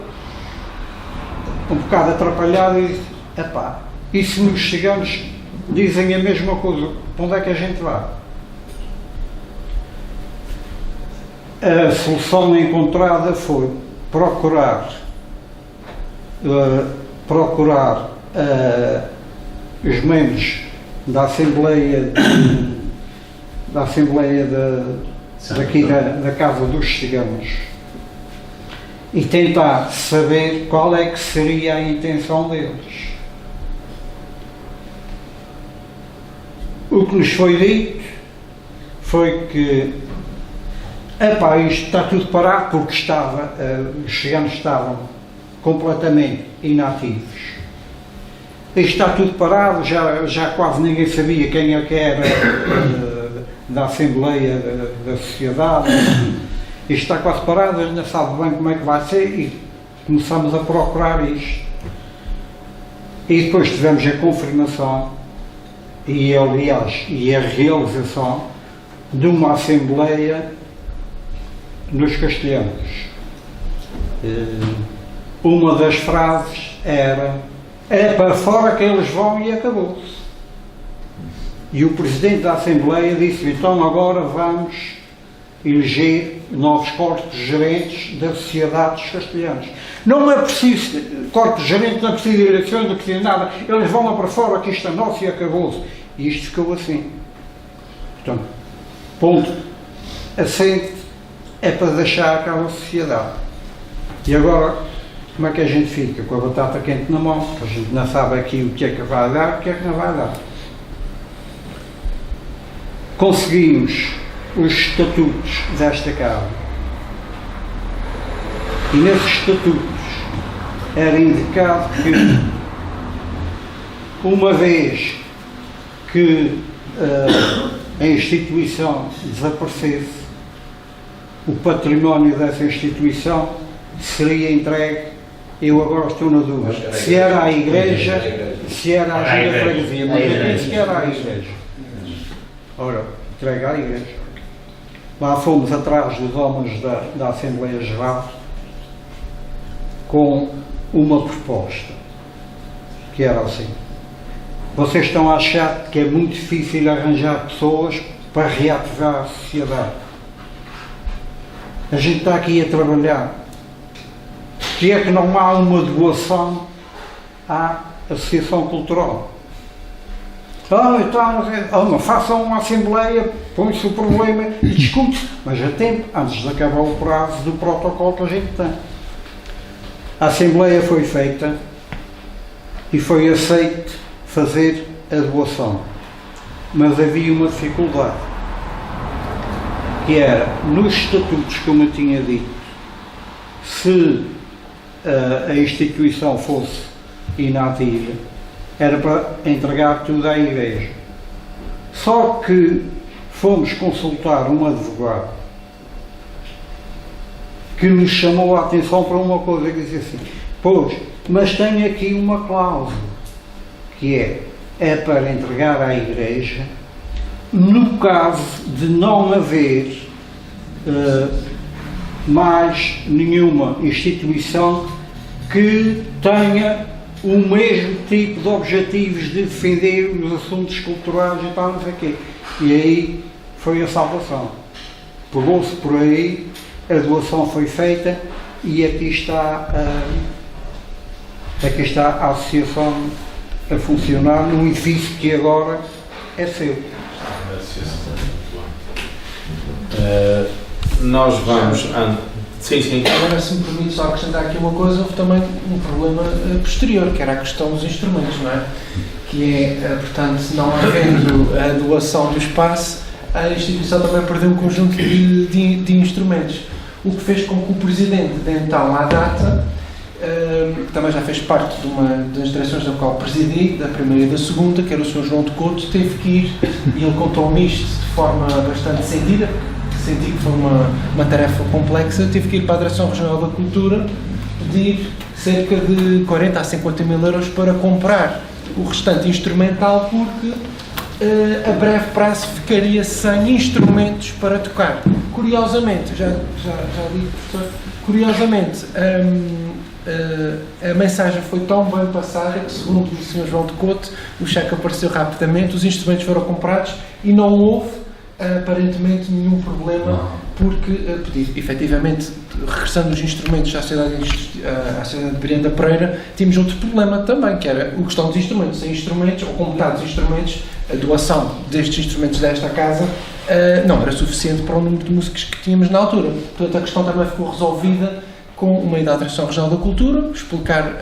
um bocado atrapalhada e disse: epá, e se nos chegamos dizem a mesma coisa, para onde é que a gente vai? A solução encontrada foi procurar os membros da Assembleia daqui da Casa dos Ciganos e tentar saber qual é que seria a intenção deles. O que nos foi dito foi que isto está tudo parado porque os ciganos estavam completamente inativos. Isto está tudo parado, já quase ninguém sabia quem é que era da Assembleia da Sociedade. Isto está quase parado, a gente não sabe bem como é que vai ser e começamos a procurar isto. E depois tivemos a confirmação e a realização de uma Assembleia nos castelhanos. Uma das frases era: é para fora que eles vão, e acabou-se. E o Presidente da Assembleia disse: então agora vamos eleger novos corpos gerentes da Sociedade dos Castelhanos. Não é preciso corpos gerentes, não é preciso eleições, não é preciso nada, eles vão lá para fora, que isto é nosso, e acabou-se. E isto ficou assim. Portanto, ponto assente, é para deixar aquela sociedade. E agora, como é que a gente fica? Com a batata quente na mão, a gente não sabe aqui o que é que vai dar, o que é que não vai dar. Conseguimos os estatutos desta Casa. E nesses estatutos era indicado que, uma vez que a instituição desaparecesse, o património dessa instituição seria entregue. Eu agora estou na dúvida se era à igreja, se era à Junta de Freguesia, mas eu penso que era à igreja. Ora, entregue à igreja. Lá fomos atrás dos homens da Assembleia Geral com uma proposta, que era assim: vocês estão a achar que é muito difícil arranjar pessoas para reativar a sociedade. A gente está aqui a trabalhar. Que é que não há uma doação à Associação Cultural? Então, façam uma assembleia, põe-se o problema e discute-se, mas a tempo, antes de acabar o prazo do protocolo que a gente tem. A assembleia foi feita e foi aceito fazer a doação, mas havia uma dificuldade, que era, nos estatutos, como eu tinha dito, se a instituição fosse inativa, era para entregar tudo à igreja. Só que fomos consultar um advogado que nos chamou a atenção para uma coisa, que disse assim: pois, mas tem aqui uma cláusula, que é para entregar à igreja no caso de não haver mais nenhuma instituição que tenha o mesmo tipo de objetivos de defender os assuntos culturais e tal, não sei o quê. E aí foi a salvação. Pegou-se por aí, a doação foi feita e aqui está a associação a funcionar num edifício que agora é seu. Nós vamos... Sim. Agora, se me permite só acrescentar aqui uma coisa, houve também um problema posterior, que era a questão dos instrumentos, não é? Que é, portanto, não havendo a doação do espaço, a instituição também perdeu um conjunto de instrumentos, o que fez com que o presidente de então à data, que também já fez parte de uma das direções da qual presidi, da primeira e da segunda, que era o Sr. João de Couto, teve que ir, e ele contou-me isto de forma bastante sentida, senti que foi uma tarefa complexa, tive que ir para a Direção Regional da Cultura pedir cerca de 40 a 50 mil euros para comprar o restante instrumental, porque a breve prazo ficaria sem instrumentos para tocar. Curiosamente, já digo, professor, curiosamente, a mensagem foi tão bem passada que, segundo o Sr. João de Couto, o cheque apareceu rapidamente, os instrumentos foram comprados e não houve aparentemente nenhum problema, porque efetivamente, regressando os instrumentos à cidade de Brianda Pereira, tínhamos outro problema também, que era a questão dos instrumentos. Sem instrumentos, ou com metade dos instrumentos, a doação destes instrumentos desta casa não era suficiente para o número de músicos que tínhamos na altura. Portanto, a questão também ficou resolvida com uma ida à Direção Regional da Cultura, explicar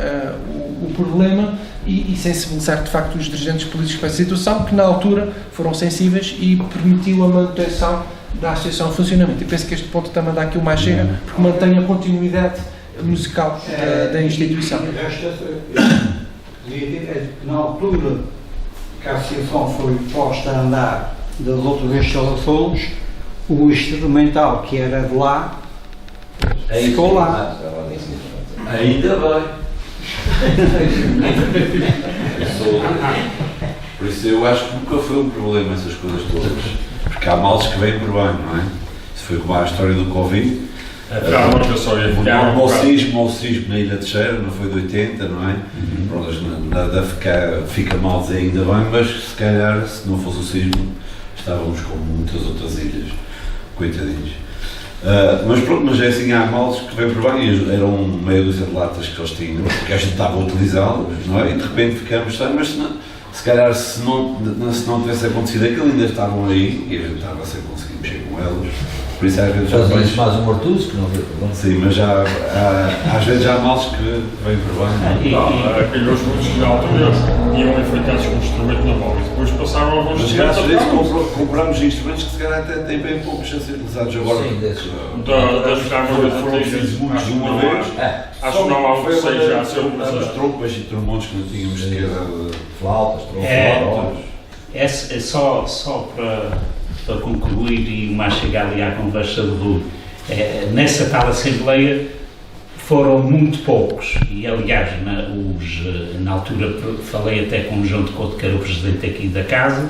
o problema e sensibilizar de facto os dirigentes políticos para essa situação, que na altura foram sensíveis e permitiu a manutenção da associação em funcionamento. E penso que este ponto também dá aqui uma chega, porque mantém a continuidade musical da instituição. Na altura que a associação foi posta a andar das outras instalações, o instrumental que era de lá ficou lá. Ainda bem. Por isso eu acho que nunca foi um problema essas coisas todas, porque há males que vêm por bem, não é? Isso foi como a história do Covid. O sismo na Ilha de Cheira, não foi de 80, não é? Nada fica mal dizer ainda bem, mas se calhar se não fosse o sismo estávamos com muitas outras ilhas, coitadinhos. Mas pronto, mas é assim, há males que vêm por bem, eram meia dúzia de latas que eles tinham, porque a gente estava a utilizá-las, não é? E de repente ficamos sem, mas se calhar se não tivesse acontecido aquilo, ainda estavam aí e a gente estava sem conseguir mexer com elas. Por isso às vezes já Fazem vejo. isso mais um mortuzo, que não vê problema. Sim, mas às vezes já há males que vêm por bem. Aqueles músicos de altura iam enfeitados com instrumento na mão e depois passaram a voz Mas graças a isso compramos instrumentos que se calhar até têm bem poucos a ser utilizados agora. Sim, desses. das câmaras Foram precisos muitos de uma vez. Acho que não há um que seja a ser as trompas e trombones que não tínhamos sequer Flautas, É só para concluir e mais chegar ali à conversa de Rui, nessa tal Assembleia foram muito poucos e aliás na altura falei até com o João de Couto, que era o presidente aqui da casa,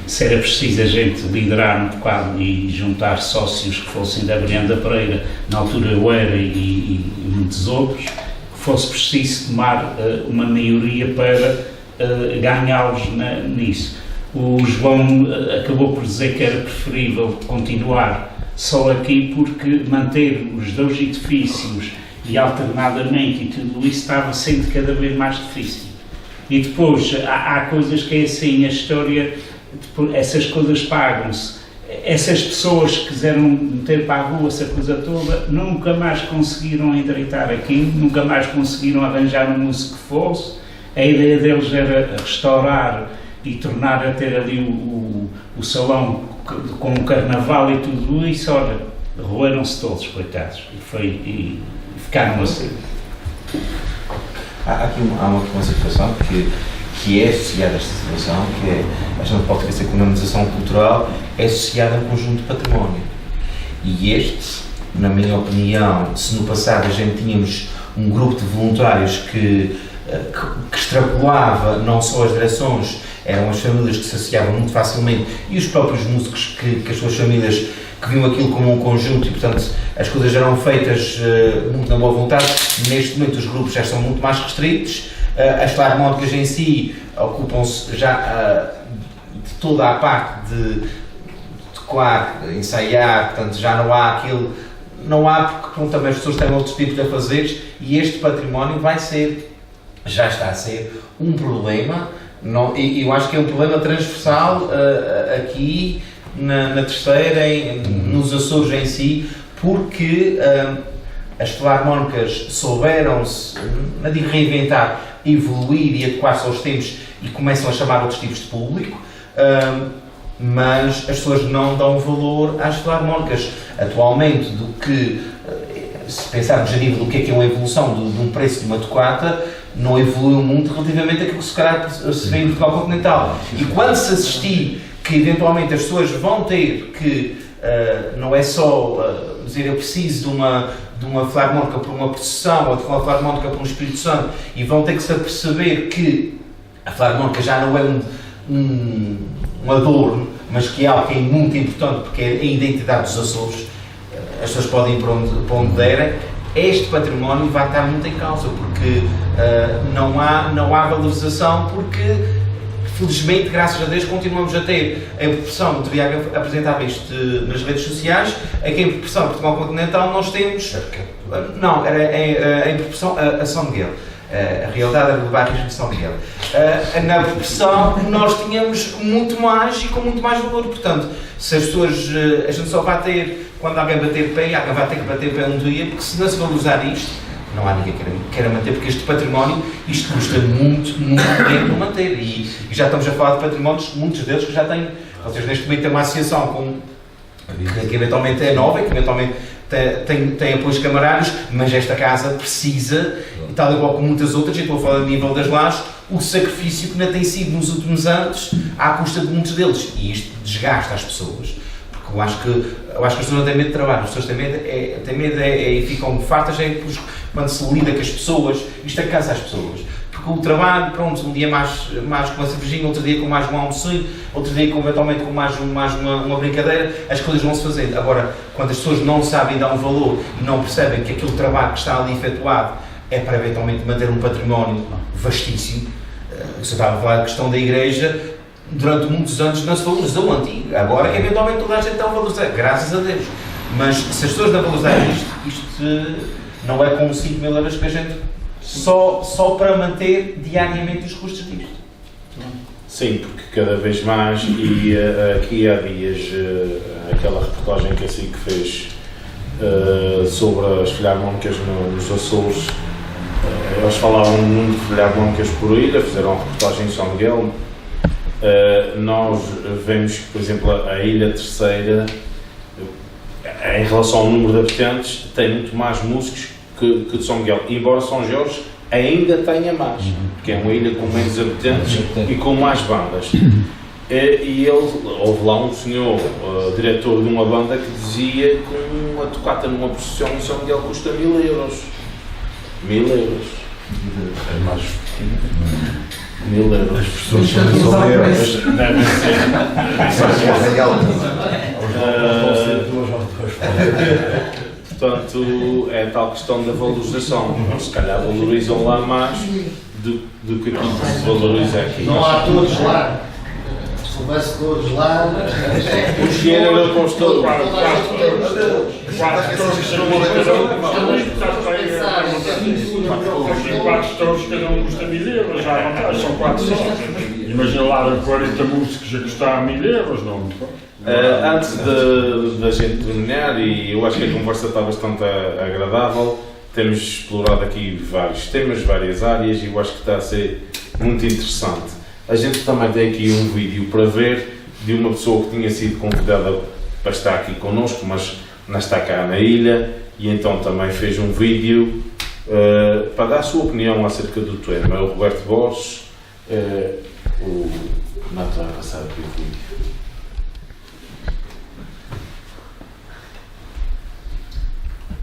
se era preciso a gente liderar um bocado e juntar sócios que fossem da Brianda Pereira, na altura eu era e muitos outros, que fosse preciso tomar uma maioria para ganhá-los nisso. O João acabou por dizer que era preferível continuar só aqui porque manter os dois edifícios e alternadamente e tudo isso estava sendo cada vez mais difícil. E depois há coisas que é assim, a história, depois, essas coisas pagam-se. Essas pessoas que quiseram meter para a rua essa coisa toda nunca mais conseguiram endireitar aquilo, nunca mais conseguiram arranjar um músico que fosse. A ideia deles era restaurar e tornar a ter ali o salão com o carnaval e tudo isso, olha, roeram-se todos, coitados, e ficaram assim. Há uma situação que é associada a esta situação, que é, a gente pode dizer que a economização cultural é associada a um conjunto de património. E este, na minha opinião, se no passado a gente tínhamos um grupo de voluntários que extrapolava não só as direções, eram as famílias que se associavam muito facilmente e os próprios músicos que as suas famílias que viam aquilo como um conjunto e, portanto, as coisas eram feitas muito na boa vontade. Neste momento os grupos já são muito mais restritos, as filarmónicas em si ocupam-se já de toda a parte de tocar, ensaiar, portanto já não há aquilo, não há porque também as pessoas têm outros tipos de afazeres e este património já está a ser um problema, e eu acho que é um problema transversal aqui na Terceira, nos Açores em si, porque as filarmónicas souberam-se de reinventar, evoluir e adequar-se aos tempos e começam a chamar outros tipos de público, mas as pessoas não dão valor às filarmónicas atualmente do que, se pensarmos a nível do que é uma evolução de um preço de uma tocata, não evoluiu muito relativamente àquilo que se calhar se vê em Portugal continental. E quando se assistir que eventualmente as pessoas vão ter que, não é só dizer eu preciso de uma filarmónica para uma procissão ou de uma filarmónica para um Espírito Santo e vão ter que se aperceber que a filarmónica já não é um adorno, mas que é algo que é muito importante porque é a identidade dos Açores, as pessoas podem ir para onde derem. Este património vai estar muito em causa porque não há valorização, porque felizmente, graças a Deus, continuamos a ter a proporção, o Triago apresentava isto nas redes sociais, aqui em proporção Portugal continental nós temos, não, era em proporção a São Miguel, a realidade era do bairro de São Miguel, na proporção nós tínhamos muito mais e com muito mais valor, portanto, se as pessoas, a gente só vai ter, quando alguém bater pé, alguém vai ter que bater pé um dia, porque se não se valorizar isto, não há ninguém que queira manter, porque este património, isto custa muito tempo manter, e já estamos a falar de patrimónios, muitos deles que já têm, vocês neste momento têm uma associação que eventualmente é nova e que eventualmente tem apoios camarários, mas esta casa precisa, e tal igual como muitas outras, e estou a falar a nível das lajes, o sacrifício que ainda tem sido nos últimos anos à custa de muitos deles, e isto desgasta as pessoas. Eu acho que as pessoas não têm medo de trabalho, as pessoas têm medo e ficam fartas quando se lida com as pessoas, isto cansa as pessoas. Porque o trabalho, pronto, um dia mais com uma cervejinha, outro dia com mais um almocinho, outro dia eventualmente com mais uma brincadeira, as coisas vão se fazendo. Agora, quando as pessoas não sabem dar um valor e não percebem que aquele trabalho que está ali efetuado é para eventualmente manter um património vastíssimo, se eu estava a falar da questão da igreja, durante muitos anos não se valorizou o antigo, agora que eventualmente toda a gente está a valorizar, graças a Deus. Mas se as pessoas não valorizarem isto não é com 5 mil euros que a gente, só para manter diariamente os custos disto. Sim, porque cada vez mais, e aqui há dias, aquela reportagem que a SIC fez sobre as filarmónicas nos Açores, eles falavam muito de filarmónicas por ilha, fizeram uma reportagem em São Miguel. Nós vemos que, por exemplo, a Ilha Terceira, em relação ao número de habitantes, tem muito mais músicos que de São Miguel, embora São Jorge ainda tenha mais, porque é uma ilha com menos habitantes e com mais bandas. E houve lá um senhor, diretor de uma banda, que dizia que uma tocata numa procissão em São Miguel custa 1000 euros. 1000 euros. É mais. 1000 euros. As pessoas são euros. Devem ser. Portanto, é tal questão da valorização. Se calhar valorizam lá mais do que aquilo que se valoriza aqui. Não há todos lá. Se houvesse todos lá. O dinheiro era para os todos. Quatro touros cada um custa 1000 euros, já à vontade, são 4 só. Imagina lá 40 músicos a custar 1000 euros, não? Antes da gente terminar, e eu acho que a conversa está bastante agradável, temos explorado aqui vários temas, várias áreas, e eu acho que está a ser muito interessante. A gente também tem aqui um vídeo para ver de uma pessoa que tinha sido convidada para estar aqui connosco, mas não está cá na ilha, e então também fez um vídeo para dar a sua opinião acerca do tema. O Roberto Borges, o Nato vai passar aqui o vídeo.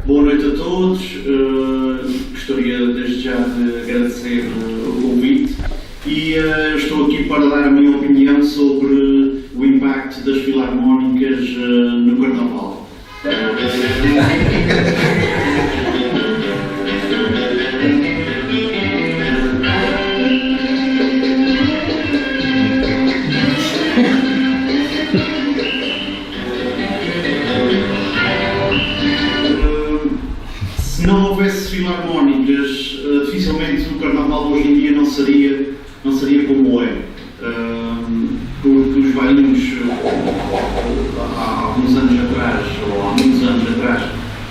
Boa noite a todos, gostaria desde já de agradecer o convite e estou aqui para dar a minha opinião sobre o impacto das filarmónicas no Carnaval. Se não houvesse filarmónicas, dificilmente o Carnaval hoje em dia não seria como é. Porque os bailinhos há alguns anos atrás, ou há muitos anos atrás,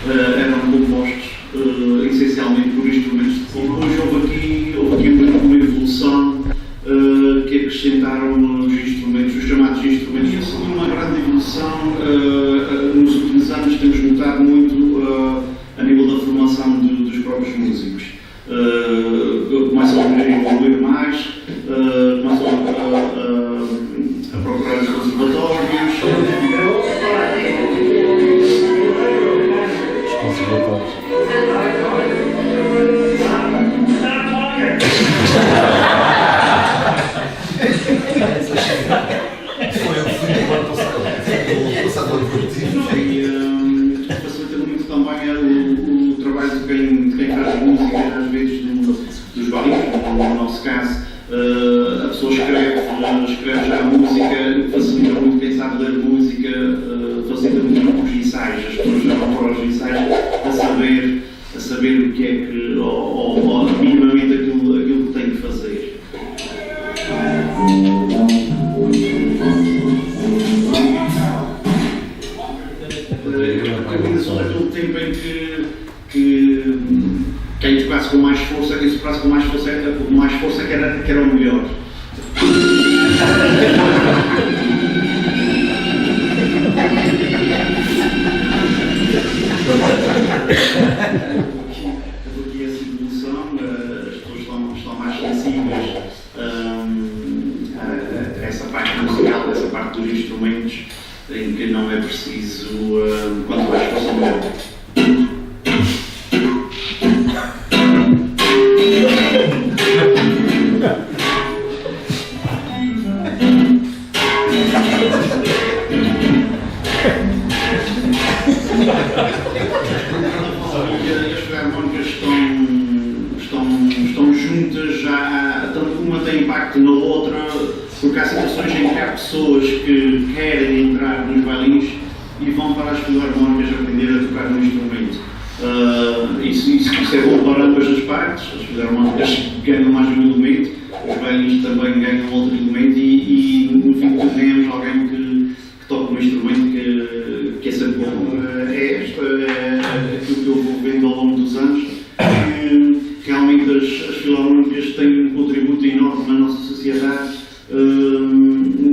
eram compostos essencialmente por instrumentos de som. Hoje houve aqui uma evolução que acrescentaram os instrumentos, os chamados instrumentos. Isso foi uma grande evolução. Nos últimos anos temos notado muito a nível da formação dos próprios músicos. Começam a evoluir mais, começam a procurar os conservatórios. Facilita muito também o trabalho de quem faz música, às vezes dos bailinhos, no nosso caso. A pessoa escreve já a música, facilita muito quem sabe ler música, facilita muito os ensaios, as pessoas já vão para os ensaios a saber o que é que, ou minimamente aquilo que tem que fazer. Ainda só naquele tempo em que quem tocasse com mais força, quem tocasse com mais força que era o melhor. Porque essa evolução, as pessoas estão mais sensíveis a essa parte musical, a essa parte dos instrumentos, em que não é preciso, quanto mais força melhor. As filarmónicas estão juntas, tanto uma tem impacto na outra, porque há situações em que há pessoas que querem entrar nos bailinhos e vão para as filarmónicas aprender a tocar no instrumento. Isso é bom para ambas as partes. As filarmónicas ganham mais um elemento, os velhinhos também ganham outro elemento e no fim ganhamos alguém que toca um instrumento que é sempre bom. É aquilo que eu vou vendo ao longo dos anos, que realmente as filarmónicas têm um contributo enorme na nossa sociedade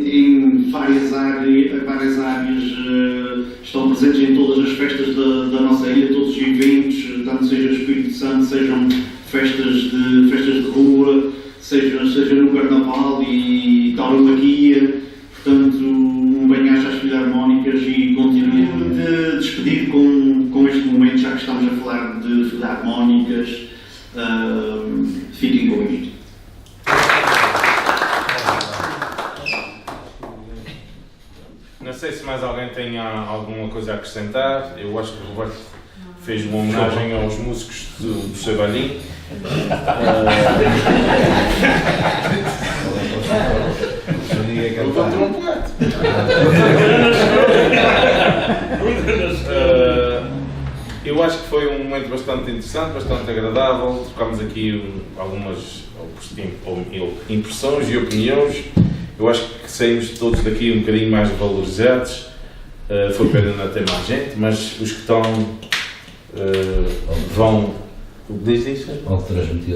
em várias áreas, estão presentes em todas as festas da nossa ilha, todos os eventos, tanto seja Espírito Santo, sejam festas de rua, seja no Carnaval e tauromaquia. Portanto, um bem-aja às filarmónicas e continuo de despedir com este momento, já que estamos a falar de filarmónicas. Fiquem com isto. Não sei se mais alguém tem alguma coisa a acrescentar. Eu acho que o Roberto fez uma homenagem aos músicos do Chabalim. Eu acho que foi um momento bastante interessante, bastante agradável. Trocámos aqui algumas impressões e opiniões. Eu acho que saímos todos daqui um bocadinho mais valorizados. Foi pena não ter mais gente, mas os que estão vão. Diz isso? Vão transmitir.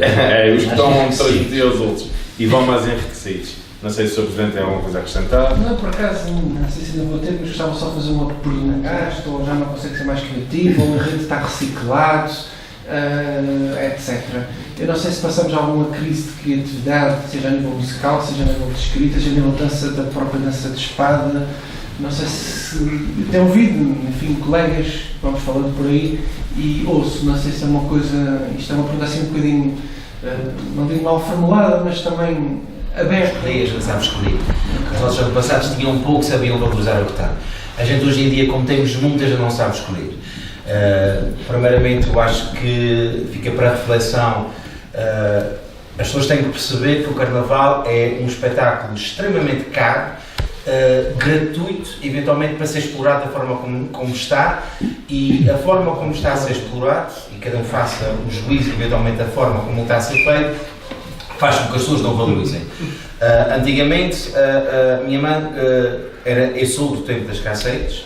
Os que estão vão transmitir aos outros e vão mais enriquecidos. Não sei se o Presidente tem alguma coisa a acrescentar. Não, por acaso, não sei se ainda vou ter, mas gostava só de fazer uma pequena gasto, ou já não consegue ser mais criativo, ou o enredo está reciclado, etc. Eu não sei se passamos alguma crise de criatividade, seja a nível musical, seja a nível de escrita, seja a nível de dança, da própria dança de espada. Não sei se tenho ouvido, enfim, colegas, vamos falando por aí, e ouço, não sei se é uma coisa, isto é uma pergunta assim um bocadinho, não digo mal formulada, mas também aberta. Escolhias, não sabes escolher. Os nossos antepassados tinham pouco, sabiam valorizar o que têm. A gente hoje em dia, como temos muitas, já não sabe escolher. Primeiramente, eu acho que fica para reflexão, as pessoas têm que perceber que o Carnaval é um espetáculo extremamente caro, gratuito, eventualmente para ser explorado da forma como está, e a forma como está a ser explorado, e cada um faça o juízo eventualmente da forma como está a ser feito, faz com que as pessoas não valorizem. Antigamente, a minha mãe, eu sou do tempo das cassetes,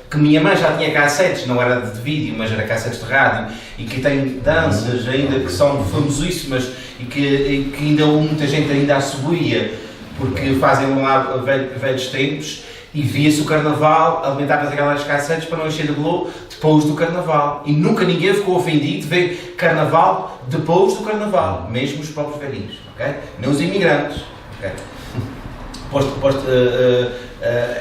que minha mãe já tinha cassetes, não era de vídeo, mas era cassetes de rádio, e que tem danças ainda que são famosíssimas e que ainda muita gente ainda assobia, porque fazem lá velhos tempos, e via-se o Carnaval, alimentava-se aquelas cassetes para não encher de globo depois do Carnaval. E nunca ninguém ficou ofendido de ver Carnaval depois do Carnaval, mesmo os próprios velhinhos, ok? Nem os imigrantes, ok?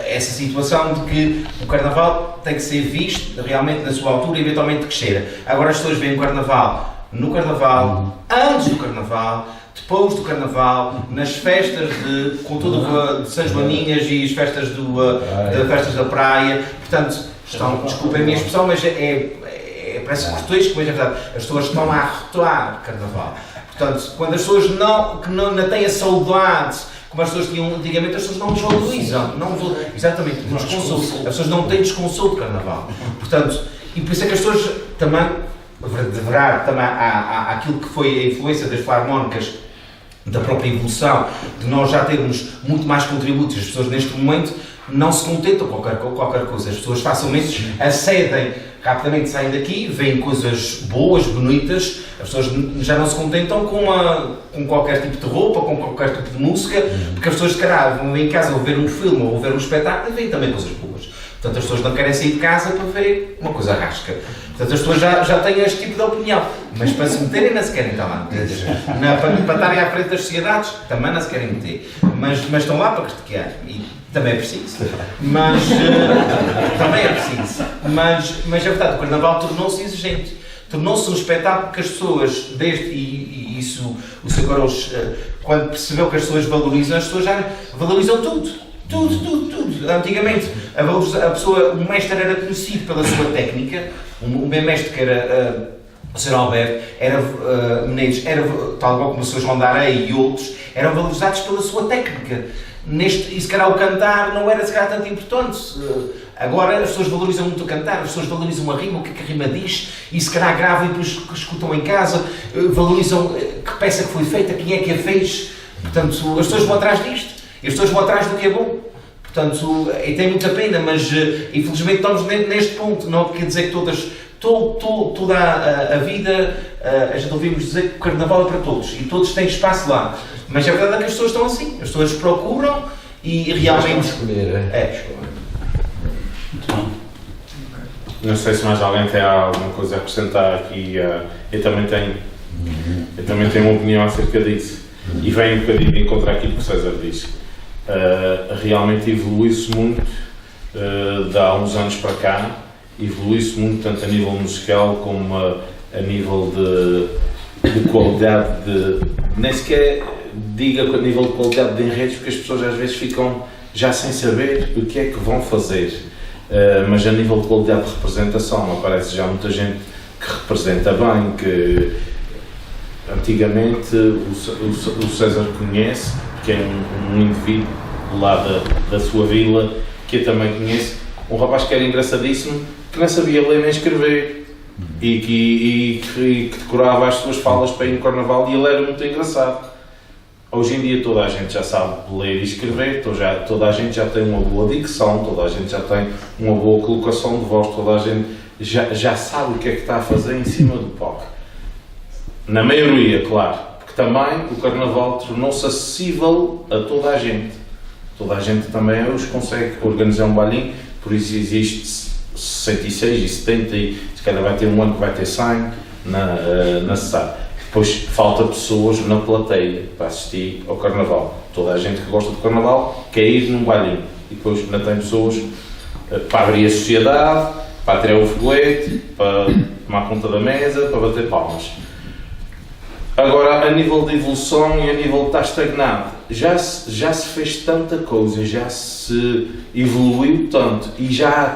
Essa situação de que o Carnaval tem que ser visto realmente na sua altura e eventualmente que cheira. Agora as pessoas veem o Carnaval no Carnaval, antes do Carnaval, depois do Carnaval, nas festas de São Joaninhas e as festas, festas da praia. Portanto, desculpem a minha expressão, mas parece grotesco, mas é verdade. As pessoas estão a arrotar Carnaval. Portanto, quando as pessoas não têm a saudade, como as pessoas tinham antigamente, as pessoas não valorizam. Exatamente, as pessoas não têm desconsolo de Carnaval. Portanto, e por isso é que as pessoas também, deverá também aquilo que foi a influência das filarmónicas, da própria evolução, de nós já termos muito mais contributos. As pessoas neste momento não se contentam com qualquer coisa. As pessoas facilmente acedem, rapidamente saem daqui, veem coisas boas, bonitas. As pessoas já não se contentam com qualquer tipo de roupa, com qualquer tipo de música, porque as pessoas, se calhar, vão em casa ou ver um filme ou ver um espetáculo e veem também coisas boas. Portanto, as pessoas não querem sair de casa para ver uma coisa rasca. Portanto, as pessoas já têm este tipo de opinião. Mas para se meterem, não se querem estar lá metidas. Para estarem à frente das sociedades, também não se querem meter. Mas estão lá para criticar. E também é preciso. Também é preciso. Mas é verdade, o Carnaval tornou-se exigente. Tornou-se um espetáculo que as pessoas, e isso o Sr. Coros, quando percebeu que as pessoas valorizam, as pessoas já valorizam tudo. Tudo. Antigamente, o mestre era conhecido pela sua técnica. O meu mestre, que era o Sr. Alberto, Menezes, tal como o Sr. João da Areia e outros, eram valorizados pela sua técnica. E se calhar o cantar não era se calhar tanto importante. Agora as pessoas valorizam muito cantar, as pessoas valorizam a rima, o que é que a rima diz, e se calhar gravam e depois escutam em casa, valorizam que peça que foi feita, quem é que a fez. Portanto, as pessoas vão atrás disto, e as pessoas vão atrás do que é bom. Portanto, e tem muita pena, mas infelizmente estamos neste ponto. Não quer dizer que toda a vida, a gente ouvimos dizer que o Carnaval é para todos, e todos têm espaço lá. Mas a verdade é que as pessoas estão assim, as pessoas procuram e realmente... Não sei se mais alguém tem alguma coisa a acrescentar aqui. Eu também tenho uma opinião acerca disso. E vem um bocadinho de encontrar aquilo que o César disse. Realmente evolui-se muito de há uns anos para cá. Evolui-se muito, tanto a nível musical como a nível de qualidade de... Nem sequer diga a nível de qualidade de enredos, porque as pessoas às vezes ficam já sem saber o que é que vão fazer. Mas a nível de qualidade de representação, aparece já muita gente que representa bem, que antigamente o César conhece, que é um indivíduo lá da sua vila, que eu também conheço, um rapaz que era engraçadíssimo, que não sabia ler nem escrever, e que decorava as suas falas para ir no Carnaval, e ele era muito engraçado. Hoje em dia toda a gente já sabe ler e escrever, toda a gente já tem uma boa dicção, toda a gente já tem uma boa colocação de voz, toda a gente já sabe o que é que está a fazer em cima do palco. Na maioria, claro, porque também o Carnaval tornou-se acessível a toda a gente. Toda a gente também hoje consegue organizar um bailinho, por isso existe 66 e 70 e se calhar vai ter um ano que vai ter 100 na cidade. Depois falta pessoas na plateia para assistir ao Carnaval. Toda a gente que gosta do Carnaval quer ir num bailinho. E depois ainda tem pessoas para abrir a sociedade, para tirar o foguete, para tomar conta da mesa, para bater palmas. Agora, a nível de evolução e a nível de estar estagnado, já se fez tanta coisa, já se evoluiu tanto e já há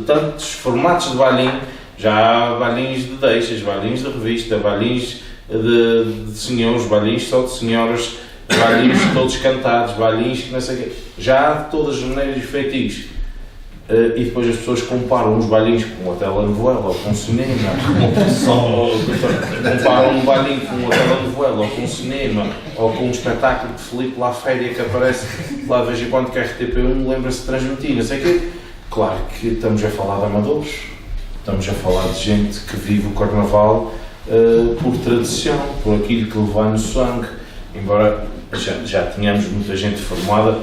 tantos formatos de bailinho. Já há bailinhos de deixas, bailinhos de revista, bailinhos de senhores, bailinhos só de senhoras, bailinhos todos cantados, bailinhos que não sei o quê. Já há de todas as maneiras e feitios. E depois as pessoas comparam os bailinhos com uma telenovela ou com um cinema, comparam um bailinho com uma telenovela ou com um cinema, ou com um espetáculo de Filipe La Féria que aparece lá de vez em quando que a RTP1 lembra-se de transmitir, não sei o quê. Claro que estamos a falar de amadores. Estamos a falar de gente que vive o Carnaval por tradição, por aquilo que lhe vai no sangue, embora já tenhamos muita gente formada.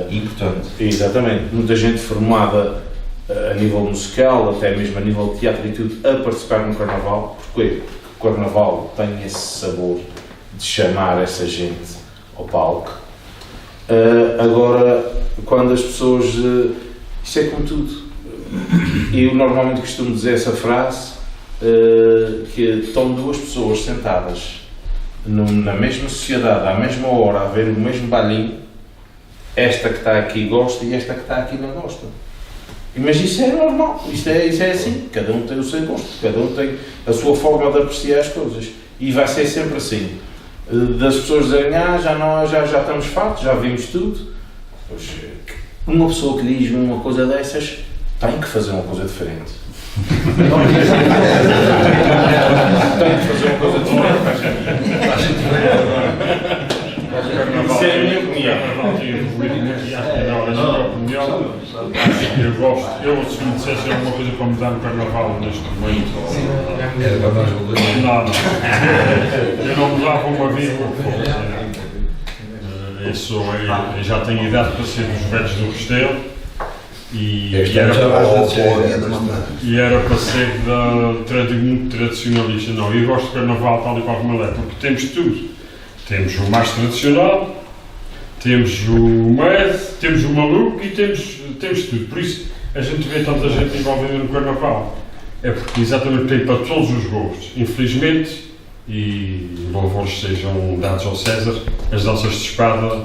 Importante. Exatamente, muita gente formada a nível musical, até mesmo a nível de teatro e tudo, a participar no Carnaval. Porquê? Porque o Carnaval tem esse sabor de chamar essa gente ao palco. Agora, quando as pessoas... Isto é como tudo. Eu normalmente costumo dizer essa frase, que estão duas pessoas sentadas na mesma sociedade, à mesma hora, a ver o mesmo bailinho, esta que está aqui gosta e esta que está aqui não gosta. Mas isso é normal, isso é assim, cada um tem o seu gosto, cada um tem a sua forma de apreciar as coisas e vai ser sempre assim. Das pessoas dizerem, já estamos fartos, já vimos tudo. Pois, uma pessoa que diz uma coisa dessas tem que fazer uma coisa diferente. Tem que fazer uma coisa diferente. Isso é a minha opinião. Eu se me dissesse alguma coisa para mudar no Carnaval neste momento. Eu não mudava uma vírgula. Eu já tenho idade para ser dos velhos do Restelo. E era para ser muito tradicionalista. Não, eu gosto de Carnaval tal e qual como ele é, porque temos tudo. Temos o mais tradicional, temos o médio, temos o maluco e temos tudo. Por isso a gente vê tanta gente envolvida no Carnaval. É porque exatamente tem para todos os gostos. Infelizmente, e louvores sejam dados ao César, as danças de espada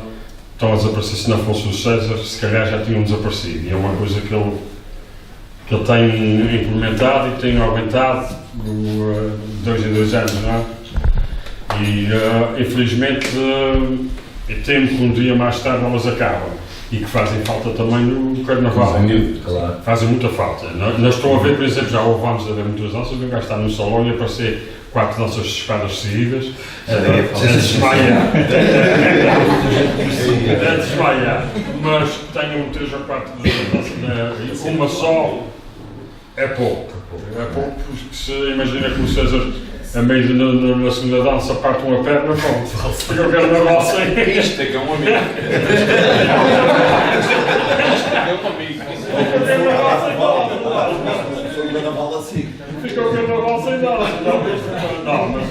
estão a desaparecer. Se não fosse o César, se calhar já tinham desaparecido. E é uma coisa que ele tem implementado e tem aumentado de 2 em 2 anos, não é? E infelizmente temo que um dia mais tarde elas acabam. e que fazem falta também no Carnaval. Claro. Fazem muita falta. Não estou a ver, por exemplo, já houve anos a ver muitas danças, um gajo está num salão e aparecer 4 danças de espadas seguidas, a desmaiar. A desmaiar. Mas tenham 3 ou 4 danças, uma só é pouco. É pouco, porque se imagina que o César, a meio na segunda dança, parte uma perna, pronto. Fica o Carnaval sem. Isto é que é um amigo. Fica o Carnaval sem dança. Não, mas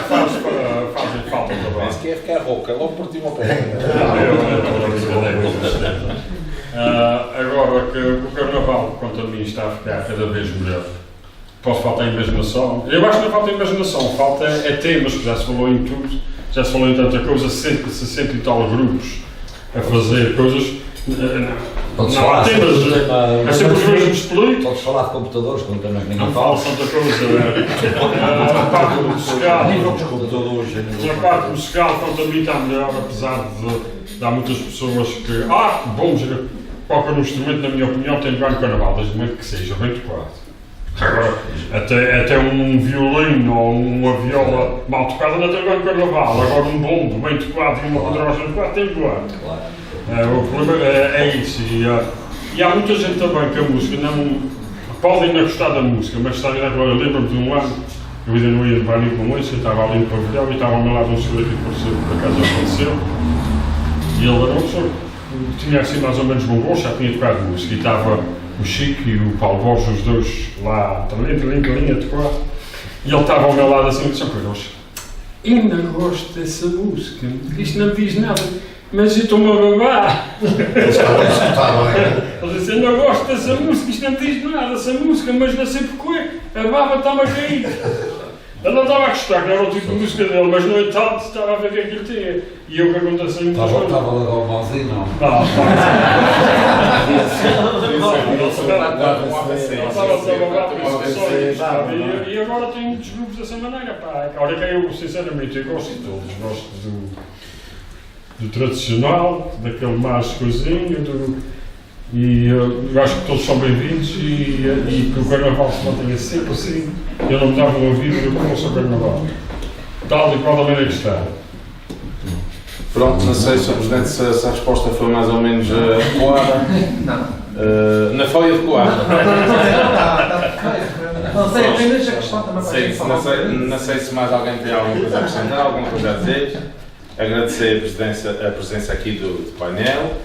fazem falta também. Se quer ficar rouca, logo partiu uma perna. Agora que o Carnaval, quanto a mim, está a ficar cada vez melhor. Pode faltar imaginação. Eu acho que não falta imaginação, falta é temas, que já se falou em tudo, já se falou em tanta coisa, 60 e tal grupos a fazer coisas. Podes Não falar há temas, é sempre os mesmos políticos. Podes falar de computadores, como também ninguém Não fala. falo tanta coisa. A parte musical, a parte musical, quanto a mim, está melhor, apesar de há muitas pessoas que. Bom, qualquer instrumento, na minha opinião, tem lugar no Carnaval, desde o momento que seja bem tocado. Agora, até um violino ou uma viola mal tocada não tem lugar no Carnaval. Agora, um bombo bem tocado e uma contrabaixo tocada tem lugar. O problema é isso. E há muita gente também que a música não. Podem não gostar da música, mas está agora. Eu lembro-me de um ano, eu ainda não ia levar nem com isso, eu estava ali no pavilhão e estava ao meu lado um senhor que por acaso aconteceu. E ele era um senhor que tinha assim mais ou menos bom gosto, já tinha tocado música. E estava o Chico e o Paulo Borges, os dois lá, também entre linha de tocar. E ele estava ao meu lado assim e disse: ainda gosto dessa música, isto não diz nada. Mas eu estou-me a babar. Ele disse: eu não gosto dessa música, isto não diz nada, essa música, mas não sei porquê, a baba está-me a cair. Ele não estava a gostar, não era o tipo de música dele, mas no entanto estava a ver o que é que ele tinha. E eu que acontece a muitas coisas. Estava a levar o mãozinho, não? E agora tem muitos grupos dessa maneira, pá. Olha que eu, sinceramente, eu gosto de todos. Gosto do tradicional, daquele mais coisinho, e eu acho que todos são bem-vindos e que o Carnaval se mantenha sempre assim. Eu não me dava uma vida, eu conheço o Carnaval. Tal e qual da maneira que está. Pronto, não sei, Sr. Presidente, se a resposta foi mais ou menos adequada. Não. Não foi adequada. Não sei, apenas a questão também para Sim, falar. não sei se mais alguém tem alguma coisa a acrescentar, alguma coisa a dizer. Agradecer a presença aqui do painel,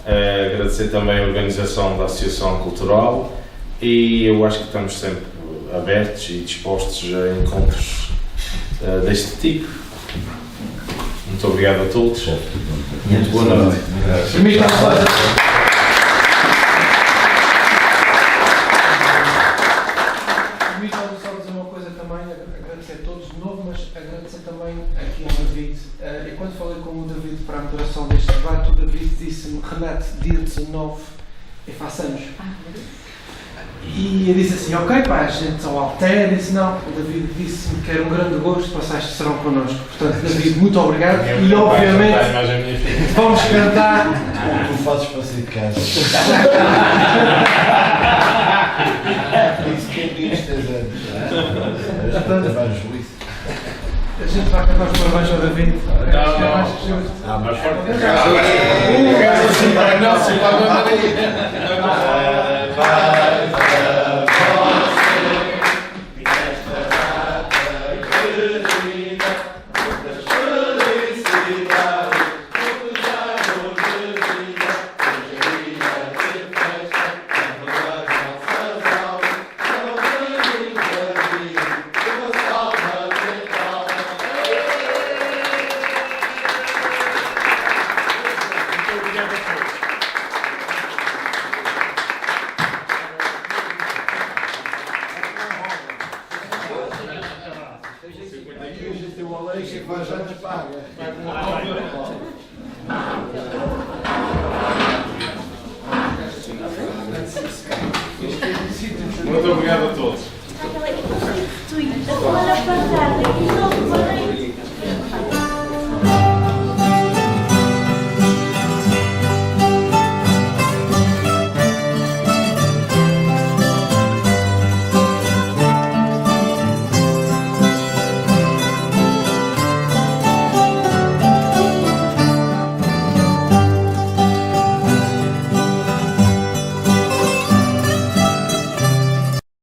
agradecer também a organização da Associação Cultural e eu acho que estamos sempre abertos e dispostos a encontros deste tipo. Muito obrigado a todos. Muito boa noite. Permita-me só dizer uma coisa também, agradecer a todos de novo, mas agradecer também aqui ao David. E quando falei com o David para a moderação deste debate, o David disse-me: Renato, dia 19 eu faço anos. E eu disse assim: ok, pá, a gente só altera. E disse: não, o David disse-me que era um grande gosto passar este serão connosco. Portanto, David, muito obrigado. E obviamente vamos cantar. Tu fazes para sair de casa. Isso que é disto, A gente vai cantar os parabéns ao David. Mas forte. Muito obrigado a todos. Tu, a semana passada,